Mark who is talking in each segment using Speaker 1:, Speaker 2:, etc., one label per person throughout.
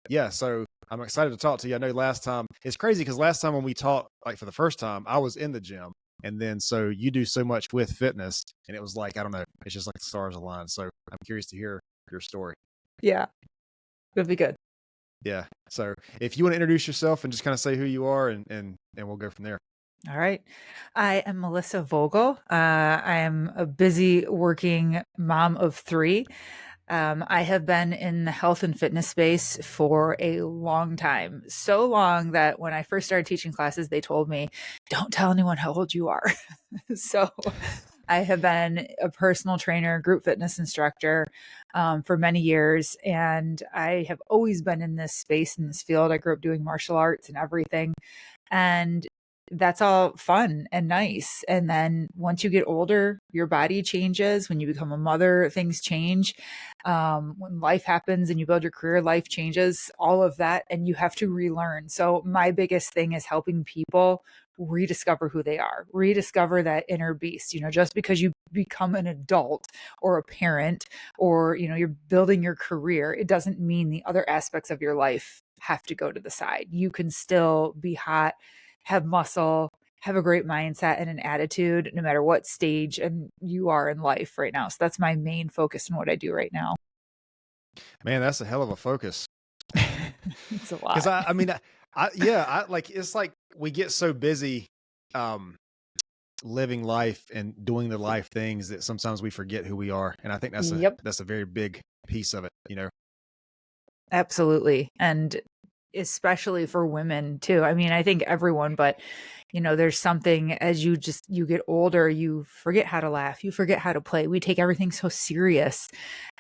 Speaker 1: yeah, so I'm excited to talk to you. I know last time it's crazy because last time when we talked, like for the first time, I was in the gym. And then so you do so much with fitness, and it was like, I don't know, it's just like the stars aligned. So I'm curious to hear your story.
Speaker 2: Yeah, it'll be good.
Speaker 1: Yeah. So if you want to introduce yourself and just kind of say who you are, and we'll go from there.
Speaker 2: All right. I am Melissa Vogel. I am a busy working mom of three. I have been in the health and fitness space for a long time. So long that when I first started teaching classes, they told me, don't tell anyone how old you are. So I have been a personal trainer, group fitness instructor for many years. And I have always been in this space, in this field. I grew up doing martial arts and everything. And that's all fun and nice. And then once you get older, your body changes. When you become a mother, things change. When life happens and you build your career, life changes, all of that, and you have to relearn. So my biggest thing is helping people rediscover who they are, rediscover that inner beast. Just because you become an adult or a parent or, you're building your career, it doesn't mean the other aspects of your life have to go to the side. You can still be hot, have muscle, have a great mindset and an attitude, no matter what stage and you are in life right now. So that's my main focus in what I do right now.
Speaker 1: Man, that's a hell of a focus.
Speaker 2: It's a
Speaker 1: Because
Speaker 2: lot.
Speaker 1: I mean, yeah, I like it's like we get so busy, um, living life and doing the life things that sometimes we forget who we are, and I think
Speaker 2: Yep,
Speaker 1: that's a very big piece of it. You know.
Speaker 2: absolutely. And especially for women too. I mean, I think everyone, but there's something as you get older, you forget how to laugh, you forget how to play. We take everything so serious.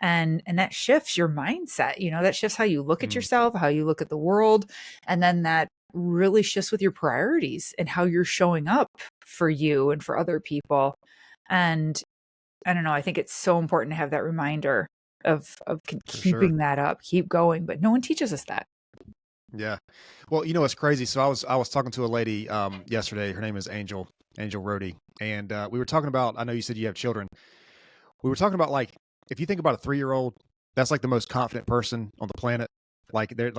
Speaker 2: And that shifts your mindset. That shifts how you look at
Speaker 1: Mm,
Speaker 2: yourself, how you look at the world, and then that really shifts with your priorities and how you're showing up for you and for other people. And I don't know, I think it's so important to have that reminder of
Speaker 1: for sure.
Speaker 2: keeping that up, keep going, but no one teaches us that.
Speaker 1: Yeah. Well, it's crazy. So I was talking to a lady yesterday. Her name is Angel Rody, and we were talking about. I know you said you have children. We were talking about like if you think about a 3-year old, that's like the most confident person on the planet. They're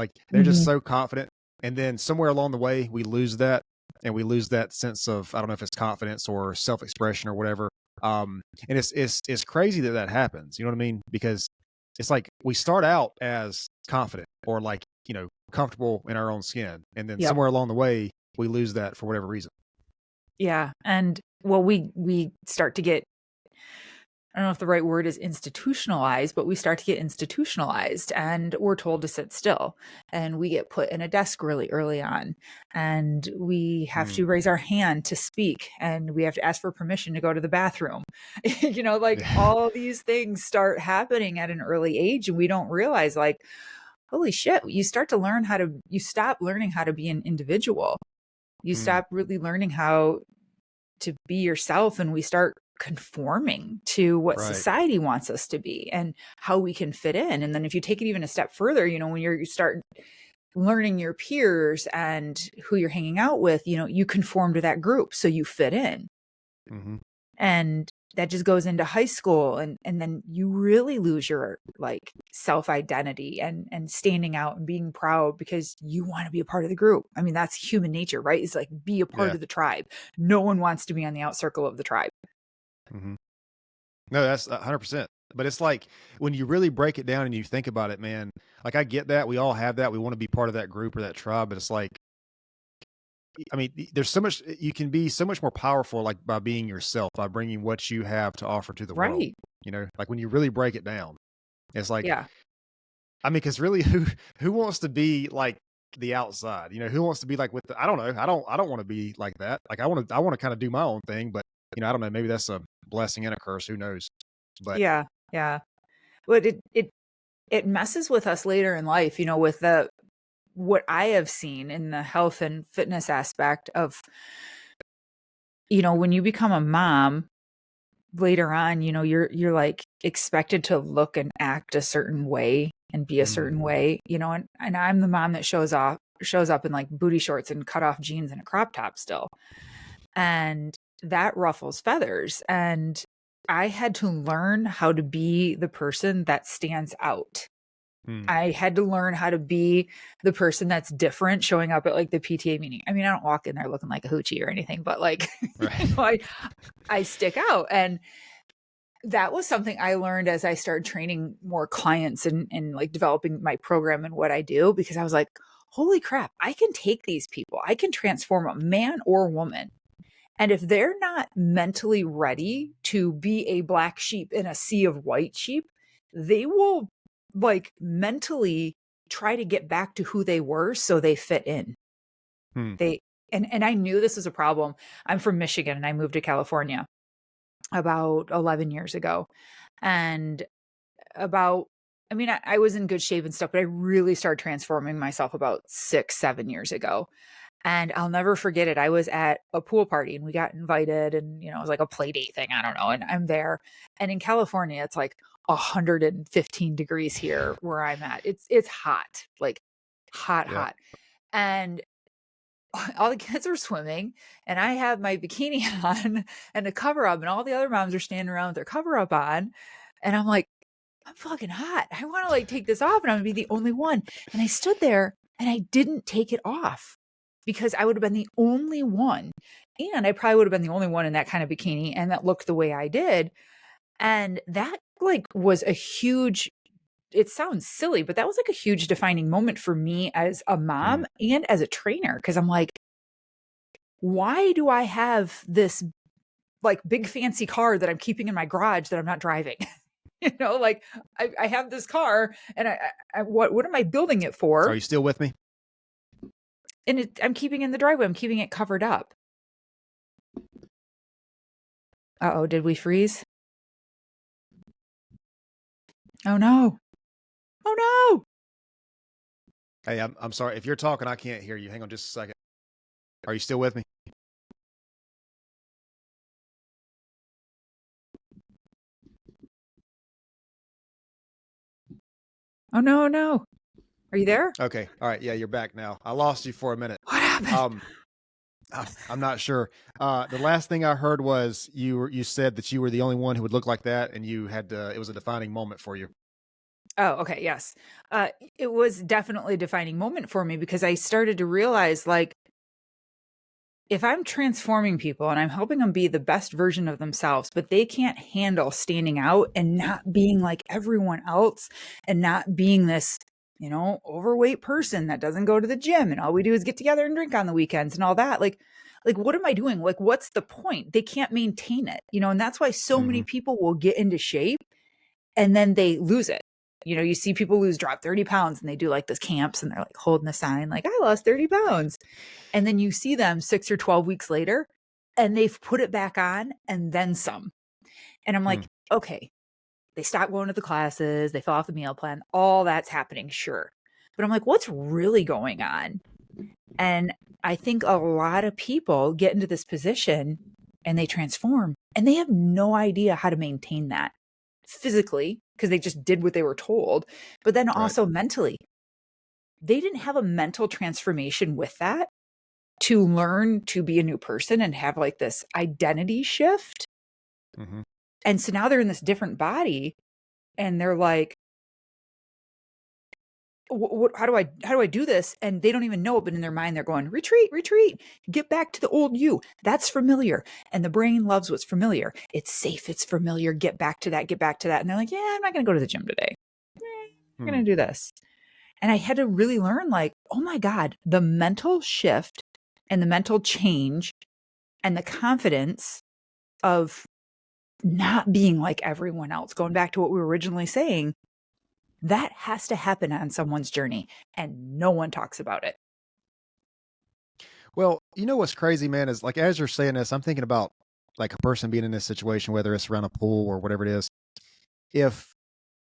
Speaker 1: just
Speaker 2: Mhm.
Speaker 1: so confident, and then somewhere along the way we lose that, and we lose that sense of I don't know if it's confidence or self expression or whatever. And it's crazy that that happens. You know what I mean? Because it's like we start out as confident or like comfortable in our own skin, and then
Speaker 2: Yep.
Speaker 1: somewhere along the way we lose that for whatever reason.
Speaker 2: Yeah, and well, we start to get, I don't know if the right word is institutionalized, but we start to get institutionalized and we're told to sit still. And we get put in a desk really early on. And we have
Speaker 1: Mm.
Speaker 2: to raise our hand to speak. And we have to ask for permission to go to the bathroom. Like
Speaker 1: Yeah.
Speaker 2: all these things start happening at an early age. And we don't realize, like, holy shit, you stop learning how to be an individual. You
Speaker 1: Mm.
Speaker 2: stop really learning how to be yourself, and we start conforming to what
Speaker 1: Right.
Speaker 2: society wants us to be and how we can fit in. And then if you take it even a step further, when you start learning your peers and who you're hanging out with, you conform to that group so you fit in.
Speaker 1: Hmm.
Speaker 2: And that just goes into high school, and then you really lose your like self identity and standing out and being proud because you want to be a part of the group. I mean, that's human nature, right? It's like be a part
Speaker 1: Yeah.
Speaker 2: of the tribe. No one wants to be on the out circle of the tribe.
Speaker 1: Hmm. No, that's 100%. But it's like when you really break it down and you think about it, man. Like I get that we all have that. We want to be part of that group or that tribe, but it's like I mean, there's so much you can be so much more powerful, like by being yourself, by bringing what you have to offer to the world.
Speaker 2: Right.
Speaker 1: Like when you really break it down, it's like
Speaker 2: Yeah.
Speaker 1: I mean, because really, who wants to be like the outside? Who wants to be like with the? I don't know. I don't want to be like that. Like I want to kind of do my own thing, but I don't know. Maybe that's a blessing and a curse. Who knows? But
Speaker 2: Yeah. Yeah. But it messes with us later in life, with the what I have seen in the health and fitness aspect of, when you become a mom later on, you're like expected to look and act a certain way and be a
Speaker 1: mm,
Speaker 2: certain way, and I'm the mom that shows up in like booty shorts and cut off jeans and a crop top still. And that ruffles feathers. And I had to learn how to be the person that stands out
Speaker 1: Hmm.
Speaker 2: I had to learn how to be the person that's different showing up at like the PTA meeting. I mean, I don't walk in there looking like a hoochie or anything, but like,
Speaker 1: Right.
Speaker 2: I stick out. And that was something I learned as I started training more clients and like developing my program and what I do, because I was like, holy crap, I can take these people, I can transform a man or woman. And if they're not mentally ready to be a black sheep in a sea of white sheep, they will like mentally try to get back to who they were so they fit in.
Speaker 1: Hmm.
Speaker 2: They and I knew this was a problem. I'm from Michigan and I moved to California about 11 years ago. And about I mean, I was in good shape and stuff, but I really started transforming myself about 6, 7 years ago. And I'll never forget it. I was at a pool party and we got invited and, it was like a play date thing. I don't know. And I'm there. And in California, it's like 115 degrees here where I'm at. It's hot, like hot,
Speaker 1: Yeah.
Speaker 2: hot. And all the kids are swimming and I have my bikini on and a cover up and all the other moms are standing around with their cover up on. And I'm like, I'm fucking hot. I want to like take this off and I'm gonna be the only one. And I stood there and I didn't take it off because I would have been the only one. And I probably would have been the only one in that kind of bikini and that looked the way I did. And that like was a huge, it sounds silly, but that was like a huge defining moment for me as a
Speaker 1: Hmm.
Speaker 2: mom and as a trainer. Cause I'm like, why do I have this like big fancy car that I'm keeping in my garage that I'm not driving? Like I have this car and what am I building it
Speaker 1: Are
Speaker 2: for?
Speaker 1: you still with me?
Speaker 2: And I'm keeping it in the driveway. I'm keeping it covered up. Uh-oh, did we freeze? Oh no. Oh no.
Speaker 1: Hey, I'm sorry. If you're talking, I can't hear you. Hang on just a second. Are you still with me?
Speaker 2: Oh no, no. Are you there?
Speaker 1: Okay. All right. Yeah, you're back now. I lost you for a minute.
Speaker 2: What happened?
Speaker 1: Um, I'm not sure. The last thing I heard was you said that you were the only one who would look like that, and you had to, it was a defining moment for you.
Speaker 2: Oh, okay, yes. It was definitely a defining moment for me because I started to realize like if I'm transforming people and I'm helping them be the best version of themselves, but they can't handle standing out and not being like everyone else and not being this, overweight person that doesn't go to the gym and all we do is get together and drink on the weekends and all that. Like what am I doing? Like what's the point? They can't maintain it, and that's why so many
Speaker 1: Hmm.
Speaker 2: people will get into shape and then they lose it. You see people drop 30 pounds and they do like this camps and they're like holding a sign like I lost 30 pounds. And then you see them 6 or 12 weeks later and they've put it back on and then some. And I'm
Speaker 1: Hmm.
Speaker 2: like, okay, they stop going to the classes, they fill off the meal plan, all that's happening, sure. But I'm like, what's really going on? And I think a lot of people get into this position and they transform and they have no idea how to maintain that physically because they just did what they were told, but then
Speaker 1: Right.
Speaker 2: also mentally. They didn't have a mental transformation with that to learn to be a new person and have like this identity shift.
Speaker 1: Hmm.
Speaker 2: And so now they're in this different body and they're like, how do I do this? And they don't even know it, but in their mind, they're going, retreat, retreat, get back to the old you. That's familiar. And the brain loves what's familiar. It's safe. It's familiar. Get back to that, get back to that. And they're like, yeah, I'm not going to go to the gym today. I'm
Speaker 1: Hmm.
Speaker 2: going to do this. And I had to really learn like, oh my God, the mental shift and the mental change and the confidence of not being like everyone else, going back to what we were originally saying, that has to happen on someone's journey and no one talks about it.
Speaker 1: Well, you know what's crazy, man, is like as you're saying this, I'm thinking about like a person being in this situation, whether it's around a pool or whatever it is. If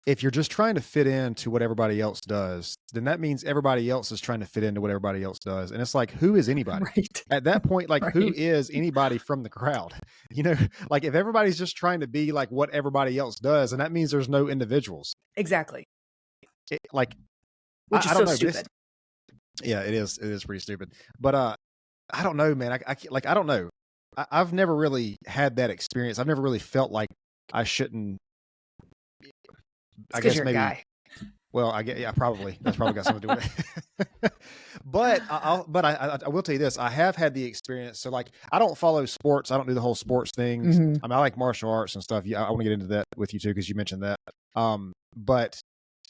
Speaker 1: if you're just trying to fit into what everybody else does, then that means everybody else is trying to fit into what everybody else does. And it's like, who is anybody?
Speaker 2: Right.
Speaker 1: At that point, like who
Speaker 2: Right.
Speaker 1: is anybody from the crowd? You know, like if everybody's just trying to be like what everybody else does, and that means there's no individuals.
Speaker 2: Exactly.
Speaker 1: Like
Speaker 2: Which is
Speaker 1: I don't
Speaker 2: so
Speaker 1: know this.
Speaker 2: stupid.
Speaker 1: Yeah, it is. It is pretty stupid. But I don't know, man. Like I don't know. I've never really had that experience. I've never really felt like I shouldn't.
Speaker 2: It's
Speaker 1: I
Speaker 2: because
Speaker 1: guess
Speaker 2: you're a
Speaker 1: maybe
Speaker 2: guy.
Speaker 1: Well, I get, yeah, probably that's probably got something to do with it. But I will tell you this: I have had the experience. So like, I don't follow sports. I don't do the whole sports things.
Speaker 2: Hmm.
Speaker 1: I mean, I like martial arts and stuff. Yeah, I want to get into that with you too because you mentioned that. But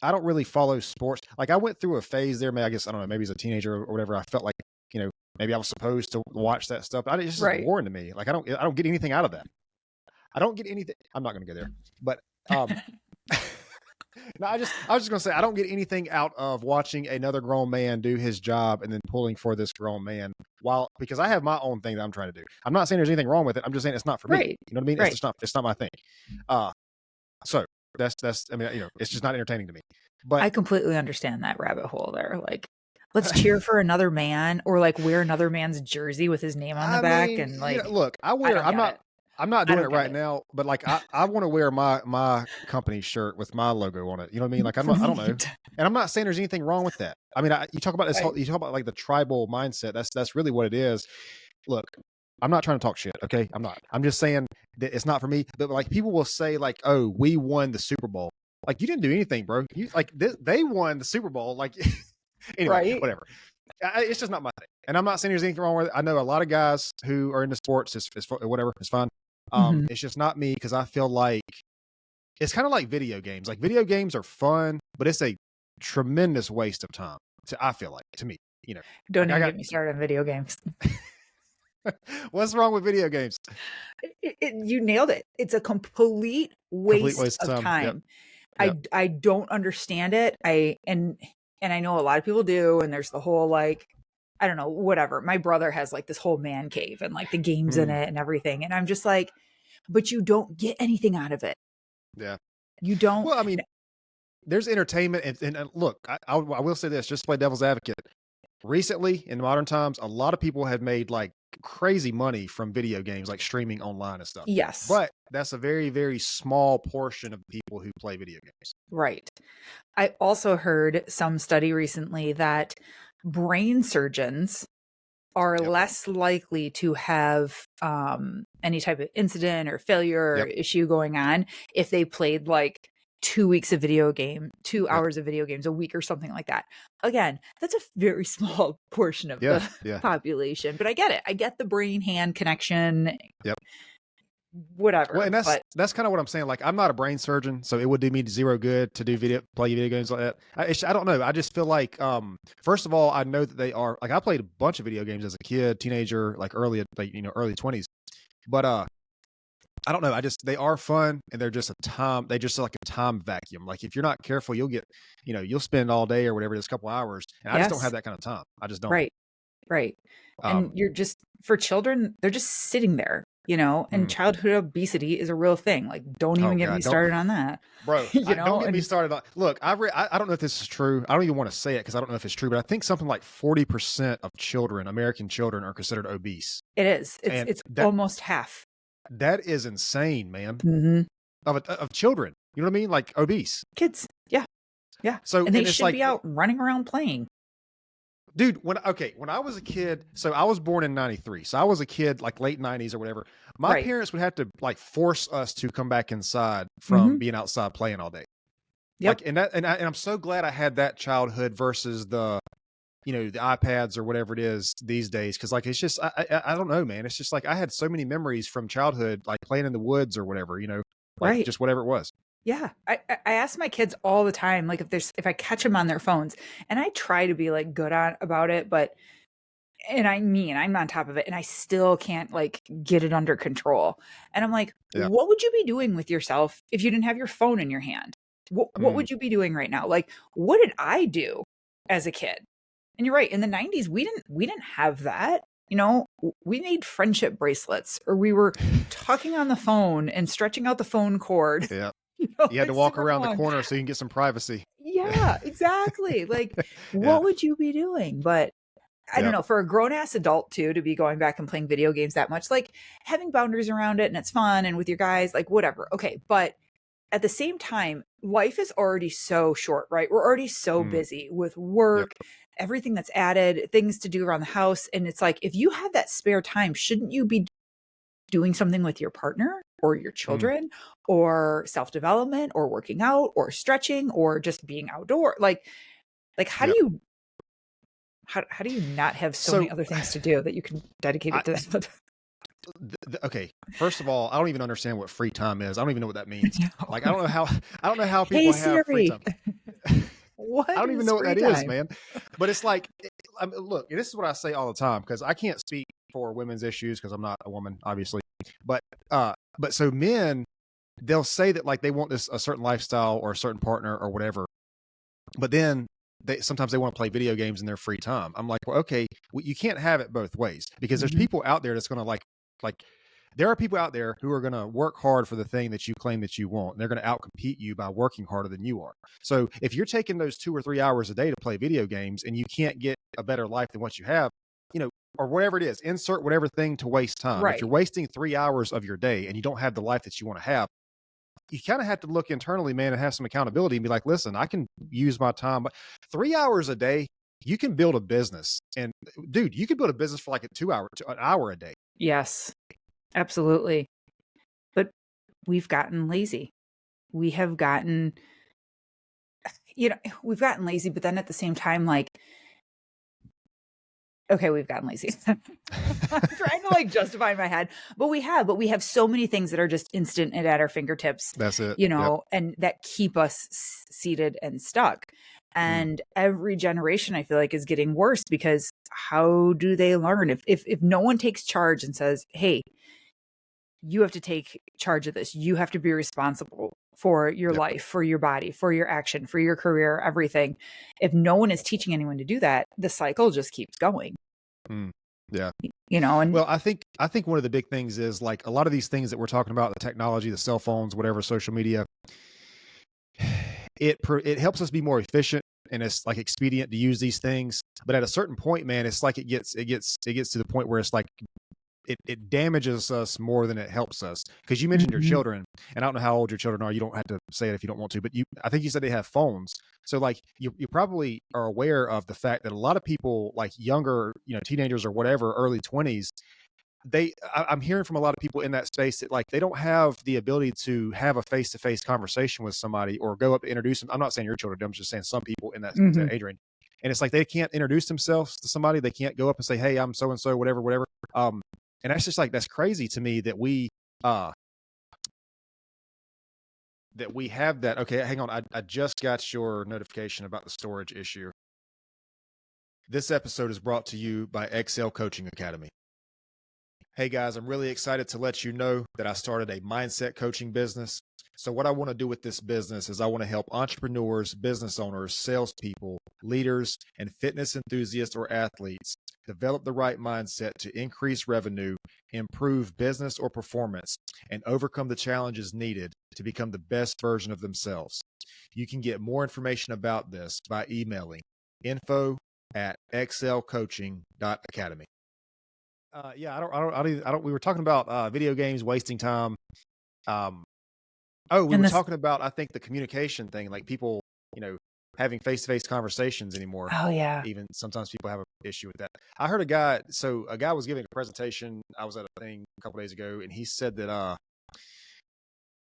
Speaker 1: I don't really follow sports. Like, I went through a phase there. Maybe I guess I don't know. Maybe as a teenager or whatever, I felt like maybe I was supposed to watch that stuff. But it's just
Speaker 2: Right.
Speaker 1: boring to me. Like, I don't get anything out of that. I don't get anything. I'm not going to go there, but um. No, I was just gonna say I don't get anything out of watching another grown man do his job and then pulling for this grown man while because I have my own thing that I'm trying to do. I'm not saying there's anything wrong with it. I'm just saying it's not for me.
Speaker 2: Right.
Speaker 1: You know what I mean?
Speaker 2: Right.
Speaker 1: It's not my thing. Uh so that's I mean, it's just not entertaining to me.
Speaker 2: I
Speaker 1: But
Speaker 2: completely understand that rabbit hole there. Like, let's cheer for another man or like wear another man's jersey with his name on the
Speaker 1: I
Speaker 2: back.
Speaker 1: mean,
Speaker 2: And like,
Speaker 1: look,
Speaker 2: I don't get it.
Speaker 1: I'm not
Speaker 2: I
Speaker 1: doing it
Speaker 2: don't get
Speaker 1: right
Speaker 2: it.
Speaker 1: now, but like I want to wear my company shirt with my logo on it. You know what I mean? Like I don't know.
Speaker 2: Right.
Speaker 1: And I'm not saying there's anything wrong with that. I mean, you talk about this
Speaker 2: Right.
Speaker 1: whole you talk about like the tribal mindset. That's really what it is. Look, I'm not trying to talk shit, okay? I'm not. I'm just saying that it's not for me. But like people will say like, "Oh, we won the Super Bowl." Like you didn't do anything, bro. You like they won the Super Bowl. Like anyway,
Speaker 2: Right.
Speaker 1: whatever. It's just not my thing. And I'm not saying there's anything wrong with it. I know a lot of guys who are into sports. It's whatever. It's fine.
Speaker 2: Hmm.
Speaker 1: It's just not me because I feel like it's kind of like video games. Like video games are fun, but it's a tremendous waste of time. I feel like to me,
Speaker 2: Don't
Speaker 1: like I
Speaker 2: even
Speaker 1: got
Speaker 2: get me started on video games.
Speaker 1: what's wrong with video games?
Speaker 2: You nailed it. It's a complete
Speaker 1: Complete
Speaker 2: waste
Speaker 1: waste of
Speaker 2: of
Speaker 1: time. Yep.
Speaker 2: time.
Speaker 1: Yep.
Speaker 2: I don't understand it. And I know a lot of people do, and there's the whole like, I don't know, whatever. My brother has like this whole man cave and like the games in
Speaker 1: Mm,
Speaker 2: it and everything. And I'm just like, but you don't get anything out of it.
Speaker 1: yeah.
Speaker 2: You don't.
Speaker 1: Well, I mean, there's entertainment, and look, I will say this, just to play devil's advocate. Recently, in modern times, a lot of people have made like crazy money from video games, like streaming online and stuff.
Speaker 2: Yes,
Speaker 1: But that's a very, very small portion of people who play video games.
Speaker 2: right. I also heard some study recently that brain surgeons are
Speaker 1: Yep.
Speaker 2: less likely to have any type of incident or failure or
Speaker 1: Yep.
Speaker 2: issue going on if they played like 2 weeks of video game, two
Speaker 1: Yep.
Speaker 2: hours of video games a week or something like that. Again, that's a very small portion of
Speaker 1: Yeah.
Speaker 2: the
Speaker 1: Yeah.
Speaker 2: population, but I get it. I get the brain hand connection,
Speaker 1: Yep. Well,
Speaker 2: whatever.
Speaker 1: and
Speaker 2: But
Speaker 1: that's kind of what I'm saying. Like, I'm not a brain surgeon, so it would do me zero good to play video games like that. I don't know. I just feel like, first of all, I know that they are like I played a bunch of video games as a kid, teenager, like early 20s. But I don't know. They are fun, and they're just they just like a time vacuum. Like if you're not careful, you'll get, you'll spend all day or whatever it is, a couple hours, and I just don't have
Speaker 2: yes,
Speaker 1: that kind of time. I just don't.
Speaker 2: right, right. And
Speaker 1: Um,
Speaker 2: you're just, for children, they're just sitting there, and
Speaker 1: mm,
Speaker 2: childhood obesity is a real thing. Like, don't
Speaker 1: oh
Speaker 2: even get me
Speaker 1: God, don't.
Speaker 2: started on that,
Speaker 1: Bro, don't get me
Speaker 2: and
Speaker 1: started on. Look, I don't know if this is true. I don't even want to say it because I don't know if it's true, but I think something like 40% of children, American children, are considered obese,
Speaker 2: it is. It's
Speaker 1: and
Speaker 2: it's almost half.
Speaker 1: that is insane, man.
Speaker 2: Hmm.
Speaker 1: Of children, you know what I mean? Like obese.
Speaker 2: Kids, yeah, yeah,
Speaker 1: So
Speaker 2: and they
Speaker 1: and it's
Speaker 2: should
Speaker 1: like,
Speaker 2: be out running around playing.
Speaker 1: dude, when I was a kid, so I was born in '93, so I was a kid like late '90s or whatever. My
Speaker 2: Right.
Speaker 1: parents would have to like force us to come back inside from
Speaker 2: Hmm.
Speaker 1: being outside playing all day.
Speaker 2: Yep.
Speaker 1: Like, and I'm so glad I had that childhood versus the iPads or whatever it is these days. Cause like, it's just, I don't know, man. It's just like, I had so many memories from childhood, like playing in the woods or whatever, like
Speaker 2: Right.
Speaker 1: just whatever it was.
Speaker 2: Yeah. I ask my kids all the time, like if I catch them on their phones, and I try to be like good on about it, but and I'm on top of it, and I still can't like get it under control. And I'm like,
Speaker 1: Yeah.
Speaker 2: what would you be doing with yourself if you didn't have your phone in your hand? What
Speaker 1: Mm,
Speaker 2: would you be doing right now? Like, what did I do as a kid? And you're right, in the 90s, we didn't have that. We made friendship bracelets, or we were talking on the phone and stretching out the phone cord,
Speaker 1: yeah. You had to
Speaker 2: like
Speaker 1: walk
Speaker 2: super
Speaker 1: around the
Speaker 2: long.
Speaker 1: corner so you can get some privacy.
Speaker 2: Yeah, exactly. Like,
Speaker 1: Yeah.
Speaker 2: what would you be doing? But I don't
Speaker 1: Yep.
Speaker 2: know, for a grown ass adult too, to be going back and playing video games that much, like having boundaries around it and it's fun and with your guys, like whatever. Okay. But at the same time, life is already so short, right? We're already so
Speaker 1: Mm,
Speaker 2: busy with
Speaker 1: yep.
Speaker 2: work, everything that's added, things to do around the house. And it's like, if you have that spare time, shouldn't you be doing something with your partner? or your
Speaker 1: Mm,
Speaker 2: children or self-development or working out or stretching or just being outdoor. Like how do
Speaker 1: yep.
Speaker 2: you how do you not have so many
Speaker 1: So,
Speaker 2: other things to do that you can dedicate
Speaker 1: I
Speaker 2: it to that?
Speaker 1: okay. First of all, I don't even understand what free time is. I don't even know what that means. Like, I
Speaker 2: No.
Speaker 1: don't know how I don't know how
Speaker 2: Hey
Speaker 1: people have free
Speaker 2: Siri,
Speaker 1: time. I
Speaker 2: what
Speaker 1: don't even
Speaker 2: is
Speaker 1: know what
Speaker 2: free
Speaker 1: that is,
Speaker 2: time?
Speaker 1: man. But it's like, I mean, look, this is what I say all the time because I can't speak for women's issues because I'm not a woman, obviously. But but so men, they'll say that like they want this a certain lifestyle or a certain partner or whatever, but then they sometimes they want to play video games in their free time. I'm like, well, okay, well, you can't have it both ways because there's
Speaker 2: Mhm.
Speaker 1: people out there that's going to like there are people out there who are going to work hard for the thing that you claim that you want. And they're going to outcompete you by working harder than you are. So if you're taking those 2 or 3 hours a day to play video games and you can't get a better life than what you have, you know, or whatever it is, insert whatever thing to waste time. If you're
Speaker 2: Right.
Speaker 1: wasting 3 hours of your day and you don't have the life that you want to have, you kind of have to look internally, man, and have some accountability and be like, listen, I can use my time, but 3 hours a day, you can build a business. And dude, you can build a business for like an hour a day.
Speaker 2: Yes, absolutely. But we've gotten lazy. We have gotten, we've gotten lazy, but then at the same time, like, okay, we've gotten lazy. I'm trying to like justify in my head, but we have so many things that are just instant and at our fingertips,
Speaker 1: That's it. Yep.
Speaker 2: and that keep us seated and stuck.
Speaker 1: Mm,
Speaker 2: And every generation I feel like is getting worse because how do they learn if no one takes charge and says, "Hey, you have to take charge of this. You have to be responsible for your
Speaker 1: yep.
Speaker 2: life, for your body, for your action, for your career, everything." If no one is teaching anyone to do that, the cycle just keeps going,
Speaker 1: Mm, yeah.
Speaker 2: and
Speaker 1: Well, I think one of the big things is like a lot of these things that we're talking about, the technology, the cell phones, whatever, social media, it helps us be more efficient and it's like expedient to use these things. But at a certain point, man, it's like it gets to the point where it's like it damages us more than it helps us. Because you mentioned your
Speaker 2: Mhm.
Speaker 1: children, and I don't know how old your children are. You don't have to say it if you don't want to, but I think you said they have phones. So like you probably are aware of the fact that a lot of people like younger, teenagers or whatever, early 20s, I'm hearing from a lot of people in that space that like they don't have the ability to have a face to face conversation with somebody or go up and introduce them. I'm not saying your children, I'm just saying some people in that
Speaker 2: Mhm.
Speaker 1: age range. And it's like they can't introduce themselves to somebody. They can't go up and say, "Hey, I'm so and so, whatever, whatever." And that's just like that's crazy to me uh that we have that. Okay, hang on. I just got your notification about the storage issue. This episode is brought to you by Excel Coaching Academy. Hey guys, I'm really excited to let you know that I started a mindset coaching business. So, what I want to do with this business is I want to help entrepreneurs, business owners, salespeople, leaders, and fitness enthusiasts or athletes develop the right mindset to increase revenue, improve business or performance, and overcome the challenges needed to become the best version of themselves. You can get more information about this by emailing info@excelcoaching.academy. Yeah, I don't. We were talking about video games wasting time. Um, oh, we
Speaker 2: And
Speaker 1: were
Speaker 2: this
Speaker 1: talking about I think the communication thing, like people, you know, having face to face conversations anymore.
Speaker 2: oh, yeah.
Speaker 1: Even sometimes people have an issue with that. I heard a guy. So a guy was giving a presentation. I was at a thing a couple days ago, and he said that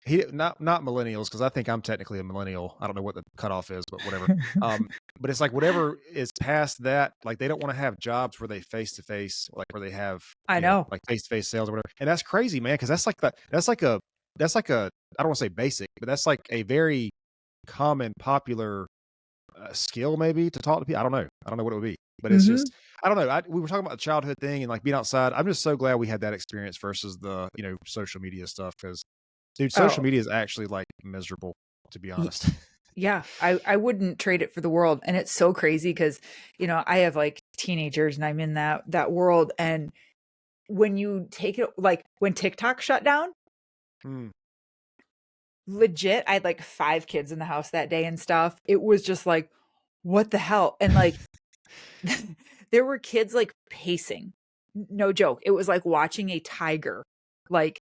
Speaker 1: he not millennials because I think I'm technically a millennial. I don't know what the cutoff is, but whatever. Um, but it's like whatever is past that, like they don't want to have jobs where they face to face, like where they have
Speaker 2: I know.
Speaker 1: like face to face sales or whatever. And that's crazy, man, because that's like a I don't want to say basic, but that's like a very common, popular skill maybe to talk to people. I don't know what it would be, but it's
Speaker 2: Mhm.
Speaker 1: just I don't know. We were talking about the childhood thing and like being outside. I'm just so glad we had that experience versus the social media stuff because dude, social
Speaker 2: Oh,
Speaker 1: media is actually like miserable, to be
Speaker 2: y
Speaker 1: honest.
Speaker 2: yeah. I wouldn't trade it for the world, and it's so crazy because I have, like, teenagers, and I'm in that world, and when you take it like, when TikTok shut down,
Speaker 1: Mm,
Speaker 2: legit, I had, like, 5 kids in the house that day and stuff. It was just like, "What the hell?" And, like, there were kids, like, pacing. N no joke. It was like watching a tiger, like,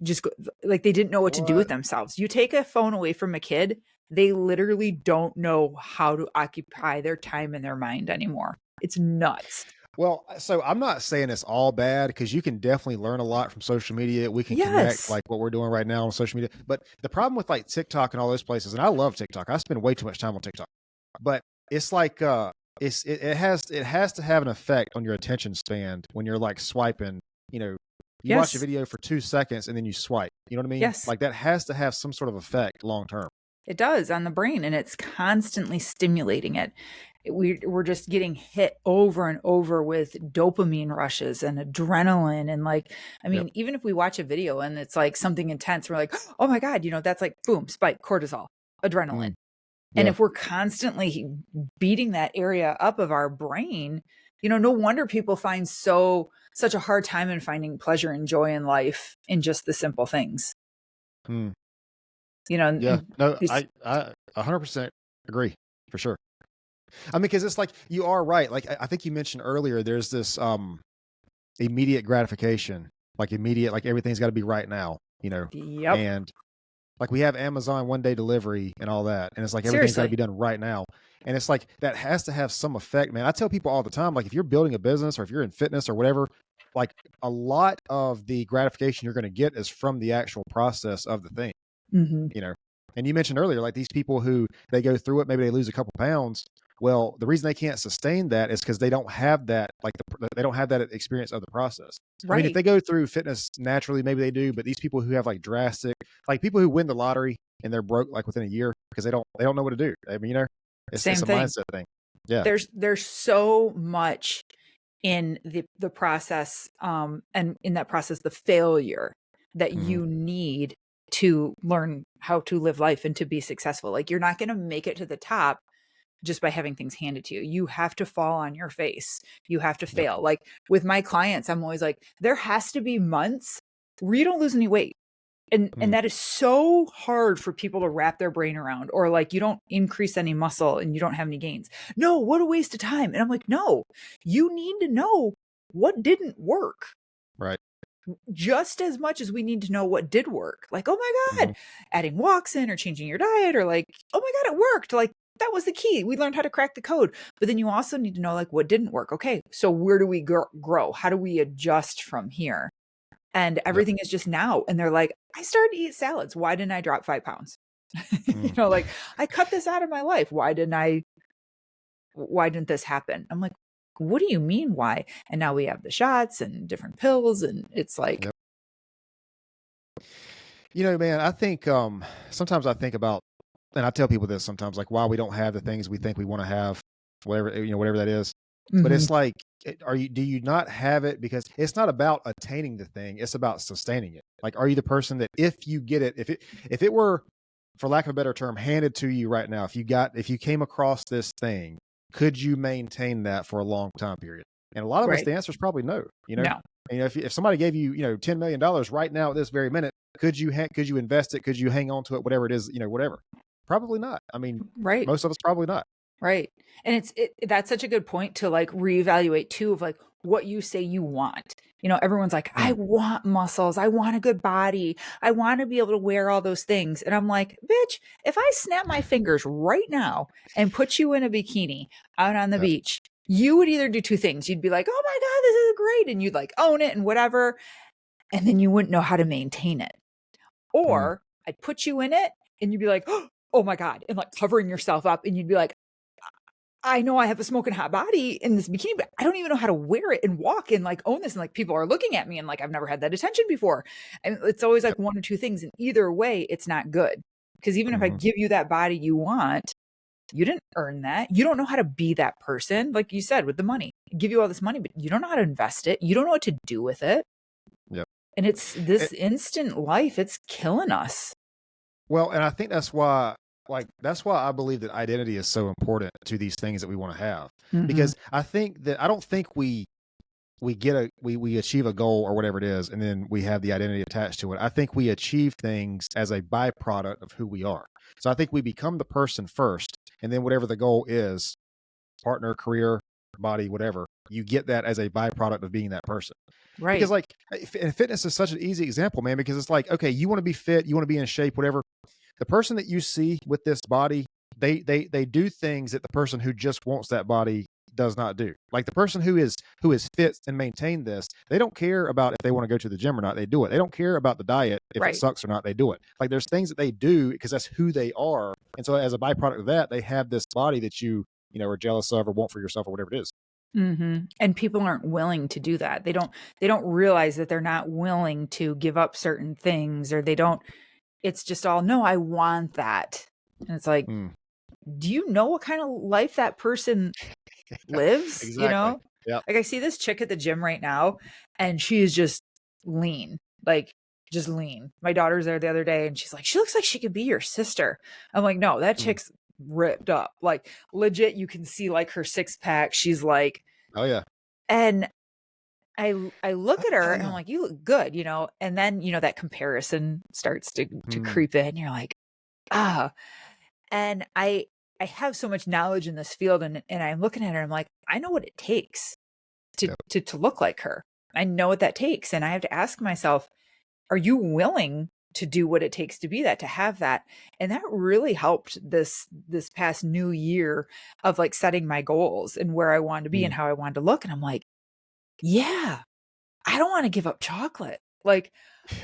Speaker 2: just go like, they didn't know what to do with
Speaker 1: what?
Speaker 2: themselves. You take a phone away from a kid, they literally don't know how to occupy their time and their mind anymore. It's nuts.
Speaker 1: Well, so I'm not saying it's all bad because you can definitely learn a lot from social media. We can connect
Speaker 2: Yes.
Speaker 1: like what we're doing right now on social media. But the problem with like TikTok and all those places, and I love TikTok. I spend way too much time on TikTok. But it's like it has to have an effect on your attention span when you're like swiping, you know, you watch a
Speaker 2: Yes.
Speaker 1: video for 2 seconds and then you swipe. You know what I mean?
Speaker 2: Yes.
Speaker 1: Like that has to have some sort of effect long term.
Speaker 2: It does on the brain, and it's constantly stimulating it. We're just getting hit over and over with dopamine rushes and adrenaline. And like, I
Speaker 1: Yep.
Speaker 2: mean, even if we watch a video and it's like something intense, we're like, oh my God, that's like boom, spike, cortisol, adrenaline.
Speaker 1: Mm,
Speaker 2: And
Speaker 1: yeah.
Speaker 2: if we're constantly beating that area up of our brain, no wonder people find such a hard time in finding pleasure and joy in life in just the simple things.
Speaker 1: Mm, yeah.
Speaker 2: And
Speaker 1: No,
Speaker 2: these,
Speaker 1: I 100% agree for sure. I mean, because it's like you are right. Like I think you mentioned earlier, there's this immediate gratification, like immediate, like everything's got to be right now,
Speaker 2: yep,
Speaker 1: and like we have Amazon 1 day delivery and all that, and it's like everything's got to
Speaker 2: seriously.
Speaker 1: be done right now, and it's like that has to have some effect, man. I tell people all the time, like if you're building a business or if you're in fitness or whatever, like a lot of the gratification you're going to get is from the actual process of the thing,
Speaker 2: Hmm.
Speaker 1: you know. And you mentioned earlier, like these people who they go through it, maybe they lose a couple pounds. Well, the reason they can't sustain that is because they don't have that, like they don't have that experience of the process. I mean, if
Speaker 2: Right.
Speaker 1: they go through fitness naturally, maybe they do. But these people who have like drastic, like people who win the lottery and they're broke like within a year because they don't know what to do. I mean, it's
Speaker 2: Same
Speaker 1: a
Speaker 2: thing.
Speaker 1: mindset thing. Yeah.
Speaker 2: There's so much in the process, and in that process, the failure that
Speaker 1: Hmm.
Speaker 2: you need to learn how to live life and to be successful. Like you're not going to make it to the top just by having things handed to you. You have to fall on your face. You have to
Speaker 1: Yep.
Speaker 2: fail. Like with my clients, I'm always like, there has to be months where you don't lose any weight. And
Speaker 1: Mm,
Speaker 2: that is so hard for people to wrap their brain around, or like you don't increase any muscle and you don't have any gains. No, what a waste of time. And I'm like, no, you need to know what didn't work
Speaker 1: right.
Speaker 2: just as much as we need to know what did work. Like, oh my
Speaker 1: Hmm.
Speaker 2: God, adding walks in or changing your diet, or like, oh my God, it worked. Like, that was the key. We learned how to crack the code. But then you also need to know like what didn't work. Okay, so where do we grow? How do we adjust from here? And
Speaker 1: Yep.
Speaker 2: everything is just now. And they're like, I started to eat salads. Why didn't I drop 5 pounds?
Speaker 1: Mm,
Speaker 2: Like I cut this out of my life. Why didn't this happen? I'm like, what do you mean why? And now we have the shots and different pills. And it's like,
Speaker 1: yep. Man, I think sometimes I think about, and I tell people this sometimes, like why we don't have the things we think we want to have, whatever that is. But
Speaker 2: mhm,
Speaker 1: it's like, do you not have it because it's not about attaining the thing, it's about sustaining it. Like, are you the person that if you get it, if it were, for lack of a better term, handed to you right now, if you came across this thing, could you maintain that for a long time period? And a lot of us,
Speaker 2: right.
Speaker 1: the answer is probably no.
Speaker 2: No,
Speaker 1: If somebody gave you, $10 million right now at this very minute, could you invest it? Could you hang on to it? Whatever it is, whatever. Probably not. I mean,
Speaker 2: right.
Speaker 1: most of us probably not.
Speaker 2: Right. And that's such a good point to like reevaluate too of like what you say you want. Everyone's like, I
Speaker 1: Mm,
Speaker 2: want muscles. I want a good body. I want to be able to wear all those things. And I'm like, bitch, if I snap my fingers right now and put you in a bikini out on the
Speaker 1: yep.
Speaker 2: beach, you would either do two things. You'd be like, oh my God, this is great. And you'd like own it and whatever. And then you wouldn't know how to maintain it.
Speaker 1: Mm,
Speaker 2: Or I'd put you in it and you'd be like, oh my God. And like covering yourself up. And you'd be like, I know I have a smoking hot body in this bikini, but I don't even know how to wear it and walk and like own this. And like people are looking at me and like I've never had that attention before. And it's always
Speaker 1: yep.
Speaker 2: like one or two things. And either way, it's not good. Because even if I
Speaker 1: Hmm.
Speaker 2: give you that body you want, you didn't earn that. You don't know how to be that person. Like you said, with the money, I give you all this money, but you don't know how to invest it. You don't know what to do with it.
Speaker 1: Yep.
Speaker 2: And it's
Speaker 1: It,
Speaker 2: this instant life. It's killing us.
Speaker 1: well, and I think that's why I believe that identity is so important to these things that we want to have.
Speaker 2: Hmm.
Speaker 1: Because I don't think we achieve a goal or whatever it is, and then we have the identity attached to it. I think we achieve things as a byproduct of who we are. So I think we become the person first, and then whatever the goal is, partner, career, body, whatever, you get that as a byproduct of being that person. Because
Speaker 2: Right.
Speaker 1: like, and fitness is such an easy example, man. Because it's like, okay, you want to be fit, you want to be in shape, whatever. The person that you see with this body, they do things that the person who just wants that body does not do. Like the person who is fit and maintained this, they don't care about if they want to go to the gym or not, they do it. They don't care about the diet, if it
Speaker 2: Right.
Speaker 1: sucks or not, they do it. Like there's things that they do because that's who they are. And so as a byproduct of that, they have this body that you know, are jealous of or want for yourself or whatever it is.
Speaker 2: And people aren't willing to do that. They don't realize that they're not willing to give up certain things, or they don't, it's just all, no, I want that. And it's like,
Speaker 1: Mm.
Speaker 2: do you know what kind of life that person lives? You
Speaker 1: Exactly.
Speaker 2: know?
Speaker 1: Yep.
Speaker 2: Like I see this chick at the gym right now, and she is just lean, like just lean. My daughter's there the other day, and she's like, she looks like she could be your sister. I'm like, no, that
Speaker 1: Mm.
Speaker 2: chick's ripped up. Like legit, you can see like her six pack. She's like,
Speaker 1: Oh yeah.
Speaker 2: and I look at her and I'm like, you look good, you know? And then, you know, that comparison starts to
Speaker 1: Mm.
Speaker 2: creep in. You're like, ah. And I have so much knowledge in this field, and I'm looking at her, I'm like, I know what it takes to
Speaker 1: Yep.
Speaker 2: to look like her. I know what that takes. And I have to ask myself, are you willing to do what it takes to be that, to have that? And that really helped this past new year of like setting my goals and where I wanted to be and
Speaker 1: Mm.
Speaker 2: how I wanted to look. And I'm like, yeah, I don't want to give up chocolate. Like